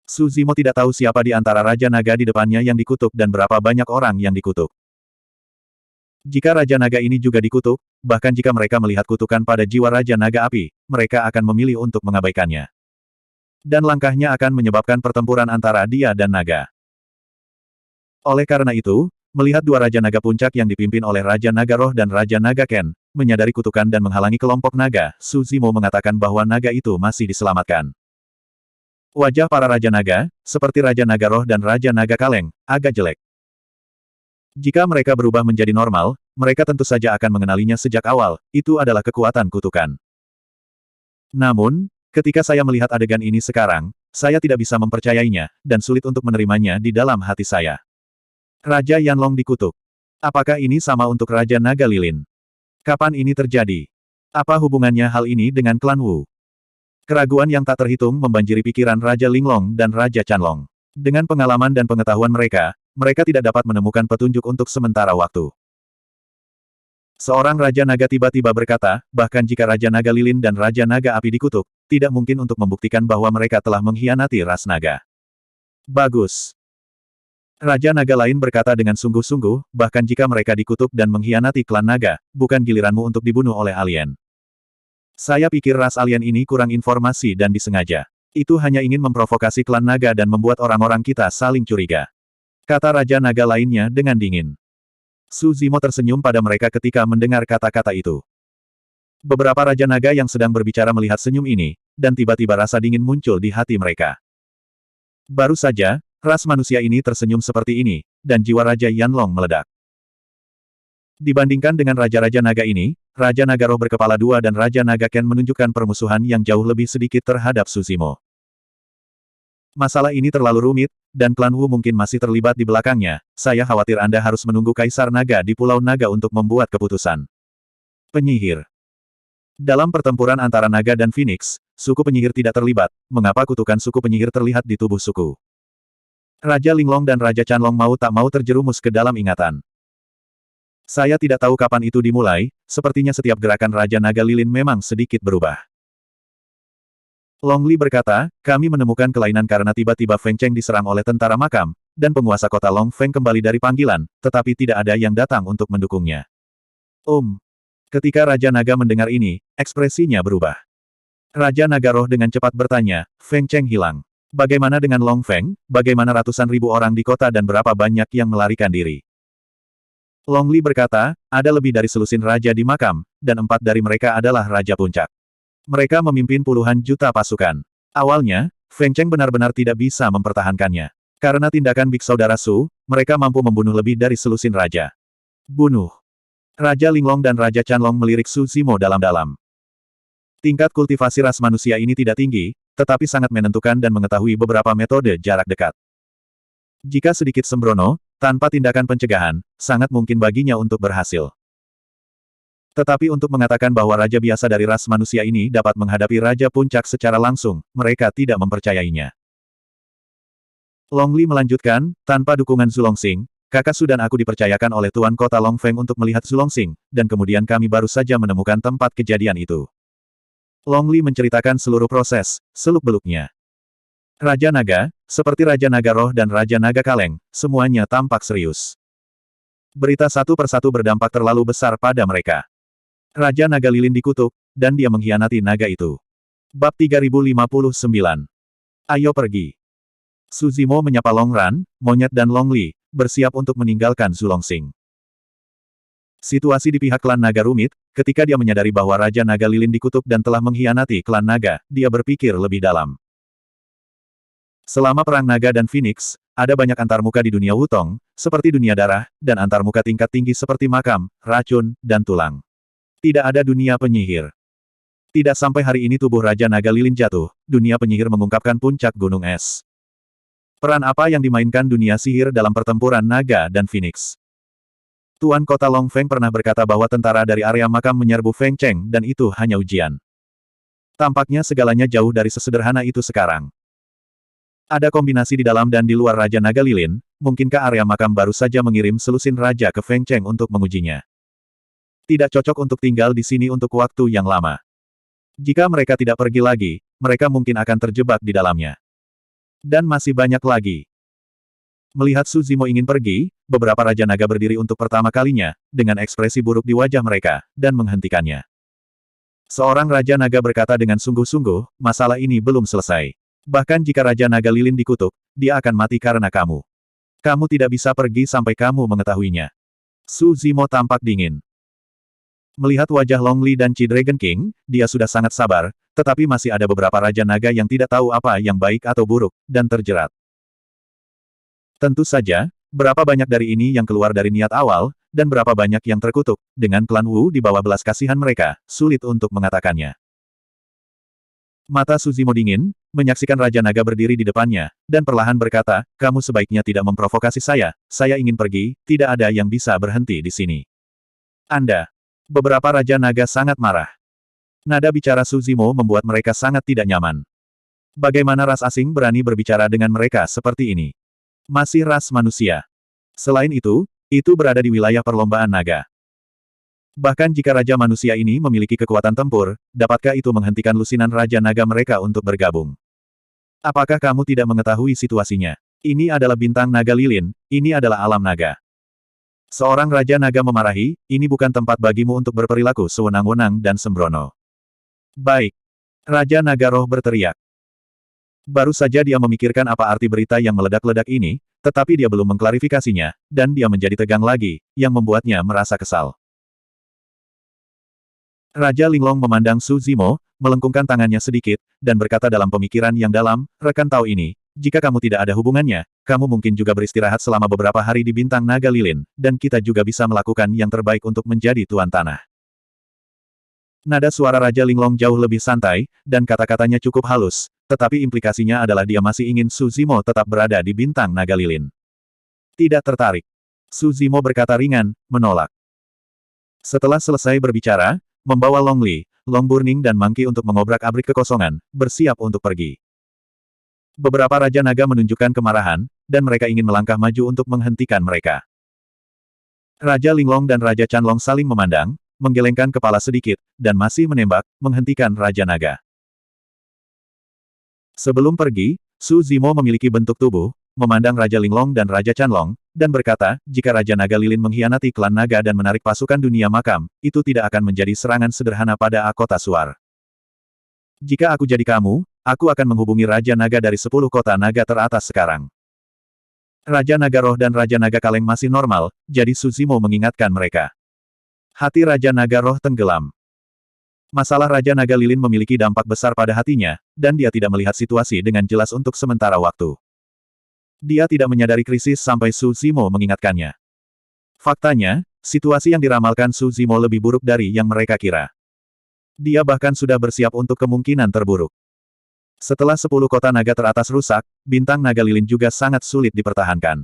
Su Zimo tidak tahu siapa di antara Raja Naga di depannya yang dikutuk dan berapa banyak orang yang dikutuk. Jika Raja Naga ini juga dikutuk, bahkan jika mereka melihat kutukan pada jiwa Raja Naga Api, mereka akan memilih untuk mengabaikannya. Dan langkahnya akan menyebabkan pertempuran antara dia dan naga. Oleh karena itu, melihat dua Raja Naga Puncak yang dipimpin oleh Raja Naga Roh dan Raja Naga Ken, menyadari kutukan dan menghalangi kelompok naga, Su Zimo mengatakan bahwa naga itu masih diselamatkan. Wajah para Raja Naga, seperti Raja Naga Roh dan Raja Naga Kaleng, agak jelek. Jika mereka berubah menjadi normal, mereka tentu saja akan mengenalinya sejak awal, itu adalah kekuatan kutukan. Namun, ketika saya melihat adegan ini sekarang, saya tidak bisa mempercayainya, dan sulit untuk menerimanya di dalam hati saya. Raja Yanlong dikutuk. Apakah ini sama untuk Raja Naga Lilin? Kapan ini terjadi? Apa hubungannya hal ini dengan klan Wu? Keraguan yang tak terhitung membanjiri pikiran Raja Linglong dan Raja Chanlong. Dengan pengalaman dan pengetahuan mereka, mereka tidak dapat menemukan petunjuk untuk sementara waktu. Seorang Raja Naga tiba-tiba berkata, bahkan jika Raja Naga Lilin dan Raja Naga Api dikutuk, tidak mungkin untuk membuktikan bahwa mereka telah mengkhianati ras naga. Bagus. Raja Naga lain berkata dengan sungguh-sungguh, bahkan jika mereka dikutuk dan mengkhianati klan naga, bukan giliranmu untuk dibunuh oleh alien. Saya pikir ras alien ini kurang informasi dan disengaja. Itu hanya ingin memprovokasi klan naga dan membuat orang-orang kita saling curiga. Kata Raja Naga lainnya dengan dingin. Su Zimo tersenyum pada mereka ketika mendengar kata-kata itu. Beberapa Raja Naga yang sedang berbicara melihat senyum ini, dan tiba-tiba rasa dingin muncul di hati mereka. Baru saja, ras manusia ini tersenyum seperti ini, dan jiwa Raja Yanlong meledak. Dibandingkan dengan Raja-Raja Naga ini, Raja Naga Roh berkepala dua dan Raja Naga Ken menunjukkan permusuhan yang jauh lebih sedikit terhadap Su Zimo. Masalah ini terlalu rumit, dan klan Wu mungkin masih terlibat di belakangnya. Saya khawatir Anda harus menunggu Kaisar Naga di Pulau Naga untuk membuat keputusan. Penyihir. Dalam pertempuran antara Naga dan Phoenix, suku penyihir tidak terlibat. Mengapa kutukan suku penyihir terlihat di tubuh suku? Raja Linglong dan Raja Chanlong mau tak mau terjerumus ke dalam ingatan. Saya tidak tahu kapan itu dimulai, sepertinya setiap gerakan Raja Naga Lilin memang sedikit berubah. Long Li berkata, kami menemukan kelainan karena tiba-tiba Feng Cheng diserang oleh tentara makam, dan penguasa kota Long Feng kembali dari panggilan, tetapi tidak ada yang datang untuk mendukungnya. Ketika Raja Naga mendengar ini, ekspresinya berubah. Raja Naga Roh dengan cepat bertanya, Feng Cheng hilang. Bagaimana dengan Long Feng? Bagaimana ratusan ribu orang di kota dan berapa banyak yang melarikan diri? Long Li berkata, ada lebih dari selusin raja di makam, dan 4 dari mereka adalah Raja Puncak. Mereka memimpin puluhan juta pasukan. Awalnya, Feng Cheng benar-benar tidak bisa mempertahankannya. Karena tindakan Big Saudara Su, mereka mampu membunuh lebih dari selusin raja. Bunuh. Raja Linglong dan Raja Chanlong melirik Su Zimo dalam-dalam. Tingkat kultivasi ras manusia ini tidak tinggi, tetapi sangat menentukan dan mengetahui beberapa metode jarak dekat. Jika sedikit sembrono, tanpa tindakan pencegahan, sangat mungkin baginya untuk berhasil. Tetapi untuk mengatakan bahwa raja biasa dari ras manusia ini dapat menghadapi Raja Puncak secara langsung, mereka tidak mempercayainya. Long Li melanjutkan, tanpa dukungan Zulongxing, kakak Su dan aku dipercayakan oleh Tuan Kota Long Feng untuk melihat Zulongxing, dan kemudian kami baru saja menemukan tempat kejadian itu. Long Li menceritakan seluruh proses, seluk-beluknya. Raja Naga, seperti Raja Naga Roh dan Raja Naga Kaleng, semuanya tampak serius. Berita satu persatu berdampak terlalu besar pada mereka. Raja Naga Lilin dikutuk, dan dia mengkhianati naga itu. Bab 3059. Ayo pergi. Su Zimo menyapa Long Ran, Monyet dan Long Li, bersiap untuk meninggalkan Zulongxing. Situasi di pihak klan naga rumit, ketika dia menyadari bahwa Raja Naga Lilin dikutuk dan telah mengkhianati klan naga, dia berpikir lebih dalam. Selama Perang Naga dan Phoenix, ada banyak antarmuka di dunia Wutong, seperti dunia darah, dan antarmuka tingkat tinggi seperti makam, racun, dan tulang. Tidak ada dunia penyihir. Tidak sampai hari ini tubuh Raja Naga Lilin jatuh, dunia penyihir mengungkapkan puncak gunung es. Peran apa yang dimainkan dunia sihir dalam pertempuran naga dan Phoenix? Tuan Kota Long Feng pernah berkata bahwa tentara dari area makam menyerbu Feng Cheng dan itu hanya ujian. Tampaknya segalanya jauh dari sesederhana itu sekarang. Ada kombinasi di dalam dan di luar Raja Naga Lilin, mungkinkah area makam baru saja mengirim selusin Raja ke Feng Cheng untuk mengujinya? Tidak cocok untuk tinggal di sini untuk waktu yang lama. Jika mereka tidak pergi lagi, mereka mungkin akan terjebak di dalamnya. Dan masih banyak lagi. Melihat Su Zimo ingin pergi, beberapa Raja Naga berdiri untuk pertama kalinya, dengan ekspresi buruk di wajah mereka, dan menghentikannya. Seorang Raja Naga berkata dengan sungguh-sungguh, masalah ini belum selesai. Bahkan jika Raja Naga Lilin dikutuk, dia akan mati karena kamu. Kamu tidak bisa pergi sampai kamu mengetahuinya. Su Zimo tampak dingin. Melihat wajah Long Li dan Chi Dragon King, dia sudah sangat sabar, tetapi masih ada beberapa Raja Naga yang tidak tahu apa yang baik atau buruk, dan terjerat. Tentu saja, berapa banyak dari ini yang keluar dari niat awal, dan berapa banyak yang terkutuk, dengan klan Wu di bawah belas kasihan mereka, sulit untuk mengatakannya. Mata Su Zimo dingin, menyaksikan Raja Naga berdiri di depannya, dan perlahan berkata, kamu sebaiknya tidak memprovokasi saya ingin pergi, tidak ada yang bisa berhenti di sini. Anda. Beberapa Raja Naga sangat marah. Nada bicara Su Zimo membuat mereka sangat tidak nyaman. Bagaimana ras asing berani berbicara dengan mereka seperti ini? Masih ras manusia. Selain itu berada di wilayah perlombaan naga. Bahkan jika Raja Manusia ini memiliki kekuatan tempur, dapatkah itu menghentikan lusinan Raja Naga mereka untuk bergabung? Apakah kamu tidak mengetahui situasinya? Ini adalah bintang naga lilin, ini adalah alam naga. Seorang Raja Naga memarahi, ini bukan tempat bagimu untuk berperilaku sewenang-wenang dan sembrono. Baik. Raja Naga Roh berteriak. Baru saja dia memikirkan apa arti berita yang meledak-ledak ini, tetapi dia belum mengklarifikasinya, dan dia menjadi tegang lagi, yang membuatnya merasa kesal. Raja Linglong memandang Su Zimo, melengkungkan tangannya sedikit, dan berkata dalam pemikiran yang dalam, rekan tahu ini, jika kamu tidak ada hubungannya, kamu mungkin juga beristirahat selama beberapa hari di bintang naga lilin, dan kita juga bisa melakukan yang terbaik untuk menjadi tuan tanah. Nada suara Raja Linglong jauh lebih santai, dan kata-katanya cukup halus, tetapi implikasinya adalah dia masih ingin Su Zimo tetap berada di bintang naga lilin. Tidak tertarik. Su Zimo berkata ringan, menolak. Setelah selesai berbicara, membawa Long Li, Long Burning dan Monkey untuk mengobrak-abrik kekosongan, bersiap untuk pergi. Beberapa Raja Naga menunjukkan kemarahan, dan mereka ingin melangkah maju untuk menghentikan mereka. Raja Linglong dan Raja Chanlong saling memandang, menggelengkan kepala sedikit, dan masih menembak, menghentikan Raja Naga. Sebelum pergi, Su Zimo memiliki bentuk tubuh, memandang Raja Linglong dan Raja Chanlong, dan berkata, jika Raja Naga Lilin mengkhianati klan naga dan menarik pasukan dunia makam, itu tidak akan menjadi serangan sederhana pada kota Suar. Jika aku jadi kamu, aku akan menghubungi Raja Naga dari 10 kota naga teratas sekarang. Raja Naga Roh dan Raja Naga Kaleng masih normal, jadi Su Zimo mengingatkan mereka. Hati Raja Naga Roh tenggelam. Masalah Raja Naga Lilin memiliki dampak besar pada hatinya, dan dia tidak melihat situasi dengan jelas untuk sementara waktu. Dia tidak menyadari krisis sampai Su Zimo mengingatkannya. Faktanya, situasi yang diramalkan Su Zimo lebih buruk dari yang mereka kira. Dia bahkan sudah bersiap untuk kemungkinan terburuk. Setelah 10 kota naga teratas rusak, bintang naga lilin juga sangat sulit dipertahankan.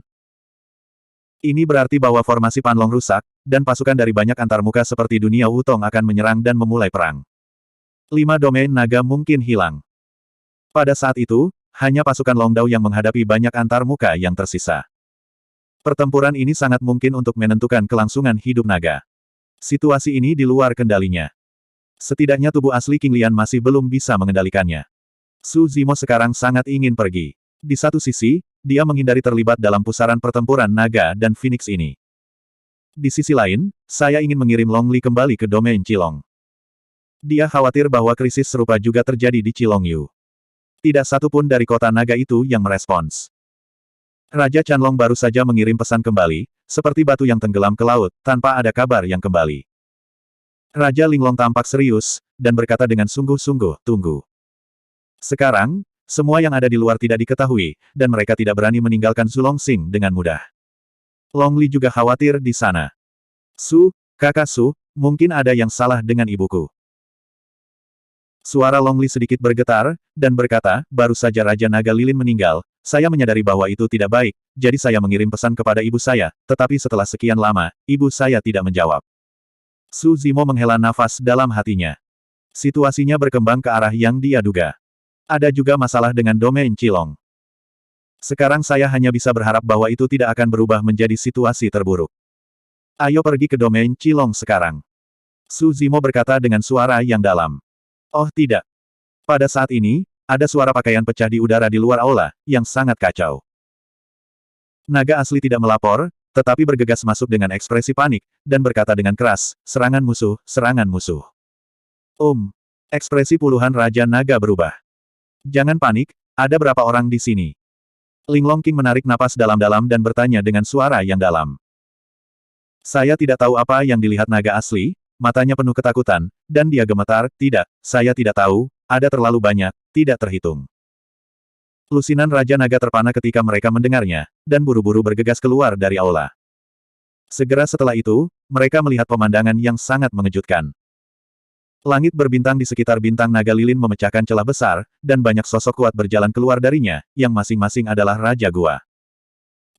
Ini berarti bahwa formasi Panlong rusak, dan pasukan dari banyak antarmuka seperti dunia Wutong akan menyerang dan memulai perang. 5 domain naga mungkin hilang. Pada saat itu, hanya pasukan Longdao yang menghadapi banyak antarmuka yang tersisa. Pertempuran ini sangat mungkin untuk menentukan kelangsungan hidup naga. Situasi ini di luar kendalinya. Setidaknya tubuh asli King Lian masih belum bisa mengendalikannya. Su Zimo sekarang sangat ingin pergi. Di satu sisi, dia menghindari terlibat dalam pusaran pertempuran naga dan Phoenix ini. Di sisi lain, saya ingin mengirim Long Li kembali ke domain Qilong. Dia khawatir bahwa krisis serupa juga terjadi di Qilong Yu. Tidak satu pun dari kota naga itu yang merespons. Raja Chanlong baru saja mengirim pesan kembali, seperti batu yang tenggelam ke laut, tanpa ada kabar yang kembali. Raja Linglong tampak serius, dan berkata dengan sungguh-sungguh, tunggu. Sekarang, semua yang ada di luar tidak diketahui, dan mereka tidak berani meninggalkan Zulongxing dengan mudah. Long Li juga khawatir di sana. Su, kakak Su, mungkin ada yang salah dengan ibuku. Suara Long Li sedikit bergetar, dan berkata, baru saja Raja Naga Lilin meninggal, saya menyadari bahwa itu tidak baik, jadi saya mengirim pesan kepada ibu saya, tetapi setelah sekian lama, ibu saya tidak menjawab. Su Zimo menghela nafas dalam hatinya. Situasinya berkembang ke arah yang dia duga. Ada juga masalah dengan domain Qilong. Sekarang saya hanya bisa berharap bahwa itu tidak akan berubah menjadi situasi terburuk. Ayo pergi ke domain Qilong sekarang. Su Zimo berkata dengan suara yang dalam. Oh tidak. Pada saat ini, ada suara pakaian pecah di udara di luar aula, yang sangat kacau. Naga asli tidak melapor, tetapi bergegas masuk dengan ekspresi panik, dan berkata dengan keras, serangan musuh, serangan musuh. Ekspresi puluhan Raja Naga berubah. Jangan panik, ada berapa orang di sini? Linglong King menarik napas dalam-dalam dan bertanya dengan suara yang dalam. Saya tidak tahu apa yang dilihat naga asli, matanya penuh ketakutan, dan dia gemetar, tidak, saya tidak tahu, ada terlalu banyak, tidak terhitung. Lusinan Raja Naga terpana ketika mereka mendengarnya, dan buru-buru bergegas keluar dari aula. Segera setelah itu, mereka melihat pemandangan yang sangat mengejutkan. Langit berbintang di sekitar bintang naga lilin memecahkan celah besar, dan banyak sosok kuat berjalan keluar darinya, yang masing-masing adalah Raja Gua.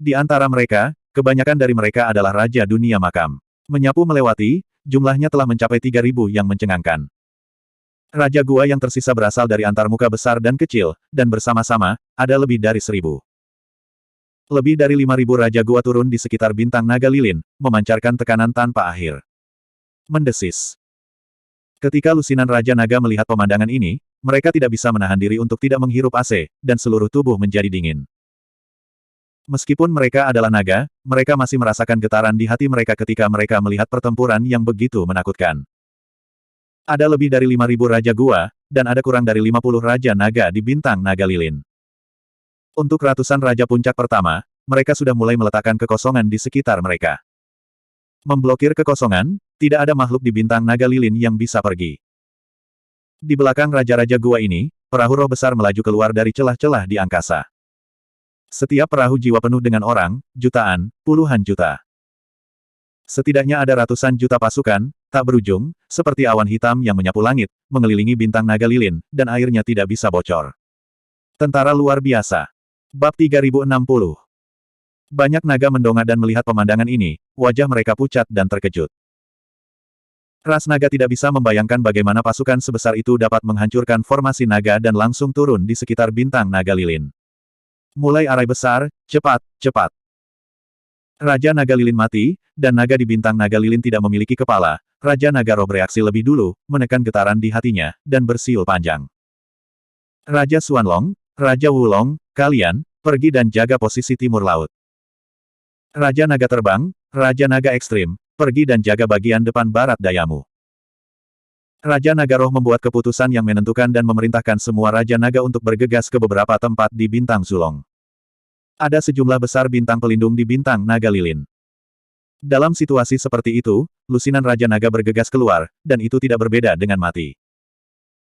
Di antara mereka, kebanyakan dari mereka adalah Raja Dunia Makam. Menyapu melewati, jumlahnya telah mencapai 3.000 yang mencengangkan. Raja Gua yang tersisa berasal dari antar muka besar dan kecil, dan bersama-sama, ada lebih dari 1.000. Lebih dari 5.000 Raja Gua turun di sekitar bintang naga lilin, memancarkan tekanan tanpa akhir. Mendesis. Ketika lusinan Raja Naga melihat pemandangan ini, mereka tidak bisa menahan diri untuk tidak menghirup AC, dan seluruh tubuh menjadi dingin. Meskipun mereka adalah naga, mereka masih merasakan getaran di hati mereka ketika mereka melihat pertempuran yang begitu menakutkan. Ada lebih dari 5.000 Raja Gua, dan ada kurang dari 50 Raja Naga di bintang naga lilin. Untuk ratusan Raja Puncak pertama, mereka sudah mulai meletakkan kekosongan di sekitar mereka. Memblokir kekosongan, tidak ada makhluk di bintang naga lilin yang bisa pergi. Di belakang Raja-Raja Gua ini, perahu roh besar melaju keluar dari celah-celah di angkasa. Setiap perahu jiwa penuh dengan orang, jutaan, puluhan juta. Setidaknya ada ratusan juta pasukan, tak berujung, seperti awan hitam yang menyapu langit, mengelilingi bintang naga lilin, dan airnya tidak bisa bocor. Tentara luar biasa. Bab 3060. Banyak naga mendongak dan melihat pemandangan ini, wajah mereka pucat dan terkejut. Ras naga tidak bisa membayangkan bagaimana pasukan sebesar itu dapat menghancurkan formasi naga dan langsung turun di sekitar bintang naga lilin. Mulai arai besar, cepat, cepat. Raja Naga Lilin mati, dan naga di bintang naga lilin tidak memiliki kepala. Raja Naga Roh bereaksi lebih dulu, menekan getaran di hatinya, dan bersiul panjang. Raja Xuanlong, Raja Wulong, kalian, pergi dan jaga posisi timur laut. Raja Naga Terbang, Raja Naga Ekstrim, pergi dan jaga bagian depan barat dayamu. Raja Naga Roh membuat keputusan yang menentukan dan memerintahkan semua Raja Naga untuk bergegas ke beberapa tempat di bintang Zulong. Ada sejumlah besar bintang pelindung di bintang naga lilin. Dalam situasi seperti itu, lusinan Raja Naga bergegas keluar, dan itu tidak berbeda dengan mati.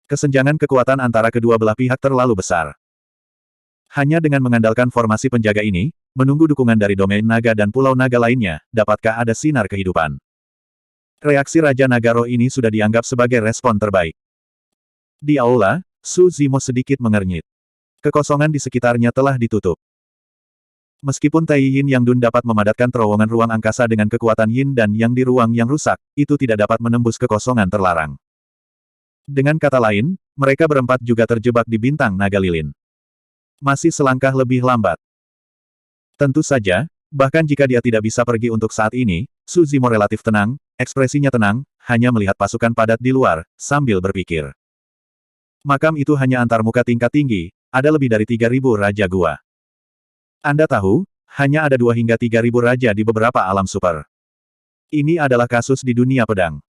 Kesenjangan kekuatan antara kedua belah pihak terlalu besar. Hanya dengan mengandalkan formasi penjaga ini, menunggu dukungan dari domain naga dan pulau naga lainnya, dapatkah ada sinar kehidupan? Reaksi Raja Naga Roh ini sudah dianggap sebagai respon terbaik. Di aula, Su Zimo sedikit mengernyit. Kekosongan di sekitarnya telah ditutup. Meskipun Tai Yin Yang Dun dapat memadatkan terowongan ruang angkasa dengan kekuatan Yin dan Yang di ruang yang rusak, itu tidak dapat menembus kekosongan terlarang. Dengan kata lain, mereka berempat juga terjebak di bintang naga lilin. Masih selangkah lebih lambat. Tentu saja, bahkan jika dia tidak bisa pergi untuk saat ini, Su Zimo relatif tenang, ekspresinya tenang, hanya melihat pasukan padat di luar, sambil berpikir. Makam itu hanya antarmuka tingkat tinggi, ada lebih dari 3.000 Raja Gua. Anda tahu, hanya ada 2 hingga 3.000 raja di beberapa alam super. Ini adalah kasus di dunia pedang.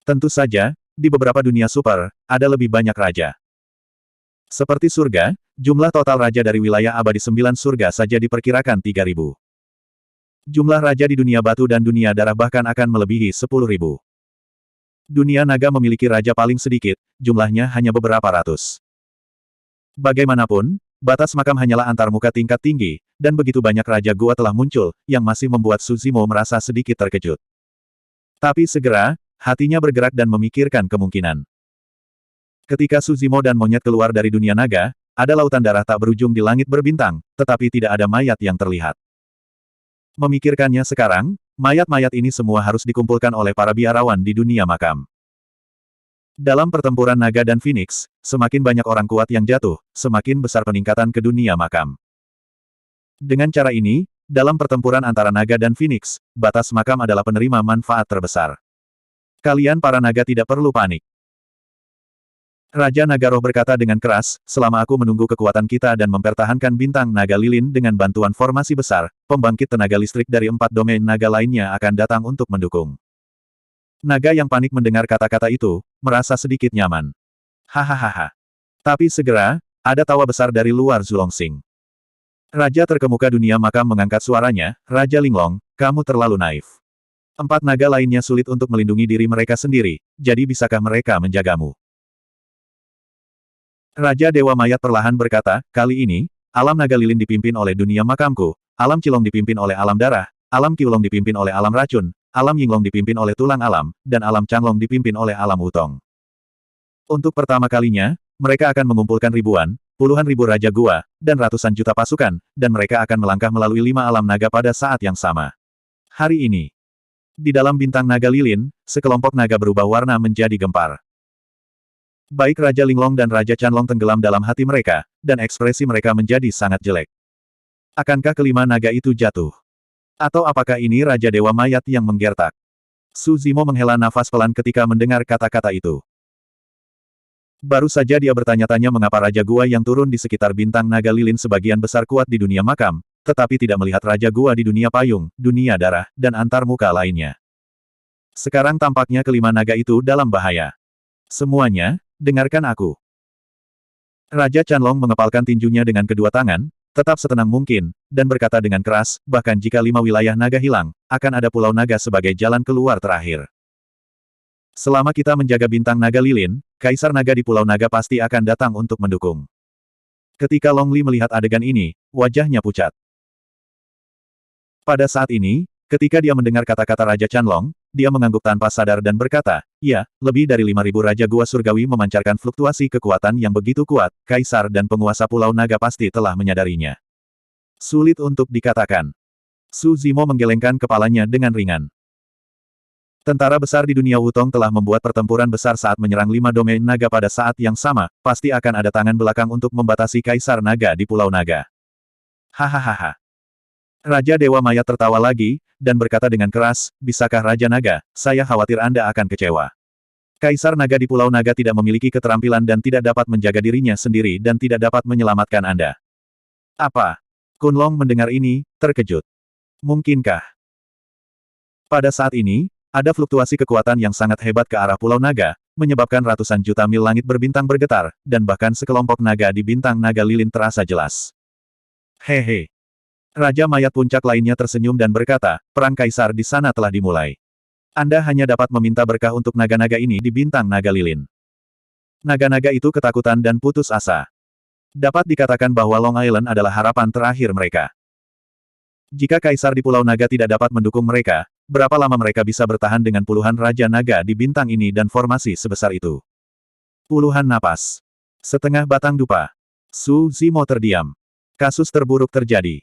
Tentu saja, di beberapa dunia super, ada lebih banyak raja. Seperti surga, jumlah total raja dari wilayah abadi 9 surga saja diperkirakan 3.000. Jumlah raja di dunia batu dan dunia darah bahkan akan melebihi 10.000. Dunia naga memiliki raja paling sedikit, jumlahnya hanya beberapa ratus. Bagaimanapun, batas makam hanyalah antarmuka tingkat tinggi, dan begitu banyak Raja Gua telah muncul, yang masih membuat Su Zimo merasa sedikit terkejut. Tapi segera, hatinya bergerak dan memikirkan kemungkinan. Ketika Su Zimo dan monyet keluar dari dunia naga, ada lautan darah tak berujung di langit berbintang, tetapi tidak ada mayat yang terlihat. Memikirkannya sekarang, mayat-mayat ini semua harus dikumpulkan oleh para biarawan di dunia makam. Dalam pertempuran naga dan Phoenix, semakin banyak orang kuat yang jatuh, semakin besar peningkatan ke dunia makam. Dengan cara ini, dalam pertempuran antara naga dan Phoenix, batas makam adalah penerima manfaat terbesar. Kalian para naga tidak perlu panik. Raja Naga Roh berkata dengan keras, selama aku menunggu kekuatan kita dan mempertahankan bintang naga lilin dengan bantuan formasi besar, pembangkit tenaga listrik dari 4 domain naga lainnya akan datang untuk mendukung. Naga yang panik mendengar kata-kata itu, merasa sedikit nyaman. Hahaha. Tapi segera, ada tawa besar dari luar Zulongxing. Raja terkemuka dunia makam mengangkat suaranya, Raja Linglong, kamu terlalu naif. 4 naga lainnya sulit untuk melindungi diri mereka sendiri, jadi bisakah mereka menjagamu? Raja Dewa Mayat perlahan berkata, kali ini, alam naga lilin dipimpin oleh dunia makamku, alam Cilong dipimpin oleh alam darah, alam Kiulong dipimpin oleh alam racun, alam Yinglong dipimpin oleh tulang alam, dan alam Changlong dipimpin oleh alam Wutong. Untuk pertama kalinya, mereka akan mengumpulkan ribuan, puluhan ribu Raja Gua, dan ratusan juta pasukan, dan mereka akan melangkah melalui 5 alam naga pada saat yang sama. Hari ini, di dalam bintang naga lilin, sekelompok naga berubah warna menjadi gempar. Baik Raja Linglong dan Raja Chanlong tenggelam dalam hati mereka, dan ekspresi mereka menjadi sangat jelek. Akankah kelima naga itu jatuh? Atau apakah ini Raja Dewa Mayat yang menggertak? Su Zimo menghela nafas pelan ketika mendengar kata-kata itu. Baru saja dia bertanya-tanya mengapa Raja Gua yang turun di sekitar bintang naga lilin sebagian besar kuat di dunia makam, tetapi tidak melihat Raja Gua di dunia payung, dunia darah, dan antar muka lainnya. Sekarang tampaknya kelima naga itu dalam bahaya. Semuanya, dengarkan aku. Raja Chanlong mengepalkan tinjunya dengan kedua tangan, tetap setenang mungkin, dan berkata dengan keras, bahkan jika 5 wilayah naga hilang, akan ada pulau naga sebagai jalan keluar terakhir. Selama kita menjaga bintang naga lilin, Kaisar Naga di Pulau Naga pasti akan datang untuk mendukung. Ketika Long Li melihat adegan ini, wajahnya pucat. Pada saat ini, ketika dia mendengar kata-kata Raja Chanlong, dia mengangguk tanpa sadar dan berkata, ya, lebih dari 5.000 Raja Gua Surgawi memancarkan fluktuasi kekuatan yang begitu kuat, Kaisar dan penguasa Pulau Naga pasti telah menyadarinya. Sulit untuk dikatakan. Su Zimo menggelengkan kepalanya dengan ringan. Tentara besar di dunia Wutong telah membuat pertempuran besar saat menyerang 5 domain naga pada saat yang sama, pasti akan ada tangan belakang untuk membatasi Kaisar Naga di Pulau Naga. Hahaha. Raja Dewa Mayat tertawa lagi, dan berkata dengan keras, bisakah Raja Naga, saya khawatir Anda akan kecewa. Kaisar Naga di Pulau Naga tidak memiliki keterampilan dan tidak dapat menjaga dirinya sendiri dan tidak dapat menyelamatkan Anda. Apa? Kunlong mendengar ini, terkejut. Mungkinkah? Pada saat ini, ada fluktuasi kekuatan yang sangat hebat ke arah Pulau Naga, menyebabkan ratusan juta mil langit berbintang bergetar, dan bahkan sekelompok naga di bintang naga lilin terasa jelas. Hehe. Raja Mayat puncak lainnya tersenyum dan berkata, perang kaisar di sana telah dimulai. Anda hanya dapat meminta berkah untuk naga-naga ini di bintang naga lilin. Naga-naga itu ketakutan dan putus asa. Dapat dikatakan bahwa Long Island adalah harapan terakhir mereka. Jika kaisar di Pulau Naga tidak dapat mendukung mereka, berapa lama mereka bisa bertahan dengan puluhan Raja Naga di bintang ini dan formasi sebesar itu? Puluhan napas. Setengah batang dupa. Su Zimo terdiam. Kasus terburuk terjadi.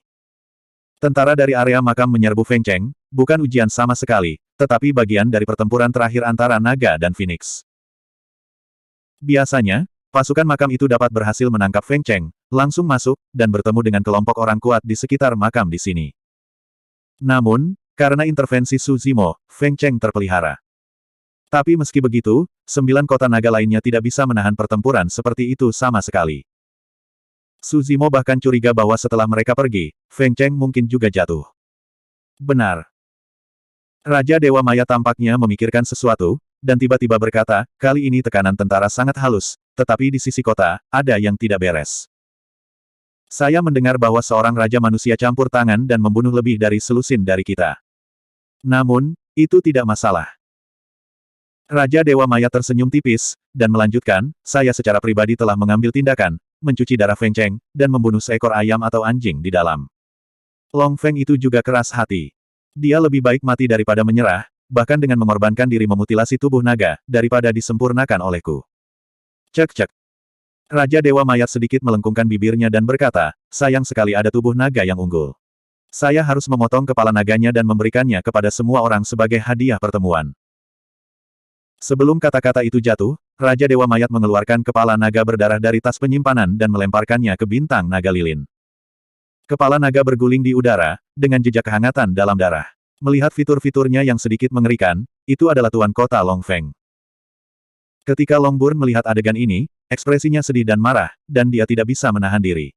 Tentara dari area makam menyerbu Feng Cheng, bukan ujian sama sekali, tetapi bagian dari pertempuran terakhir antara naga dan Phoenix. Biasanya, pasukan makam itu dapat berhasil menangkap Feng Cheng, langsung masuk, dan bertemu dengan kelompok orang kuat di sekitar makam di sini. Namun, karena intervensi Su Zimo, Feng Cheng terpelihara. Tapi meski begitu, 9 kota naga lainnya tidak bisa menahan pertempuran seperti itu sama sekali. Su Zimo bahkan curiga bahwa setelah mereka pergi, Feng Cheng mungkin juga jatuh. Benar. Raja Dewa Maya tampaknya memikirkan sesuatu, dan tiba-tiba berkata, kali ini tekanan tentara sangat halus, tetapi di sisi kota, ada yang tidak beres. Saya mendengar bahwa seorang raja manusia campur tangan dan membunuh lebih dari selusin dari kita. Namun, itu tidak masalah. Raja Dewa Maya tersenyum tipis, dan melanjutkan, saya secara pribadi telah mengambil tindakan, mencuci darah Feng Cheng, dan membunuh seekor ayam atau anjing di dalam. Long Feng itu juga keras hati. Dia lebih baik mati daripada menyerah, bahkan dengan mengorbankan diri memutilasi tubuh naga, daripada disempurnakan olehku. Cek-cek. Raja Dewa Mayat sedikit melengkungkan bibirnya dan berkata, sayang sekali ada tubuh naga yang unggul. Saya harus memotong kepala naganya dan memberikannya kepada semua orang sebagai hadiah pertemuan. Sebelum kata-kata itu jatuh, Raja Dewa Mayat mengeluarkan kepala naga berdarah dari tas penyimpanan dan melemparkannya ke bintang naga lilin. Kepala naga berguling di udara, dengan jejak kehangatan dalam darah. Melihat fitur-fiturnya yang sedikit mengerikan, itu adalah Tuan Kota Long Feng. Ketika Longburn melihat adegan ini, ekspresinya sedih dan marah, dan dia tidak bisa menahan diri.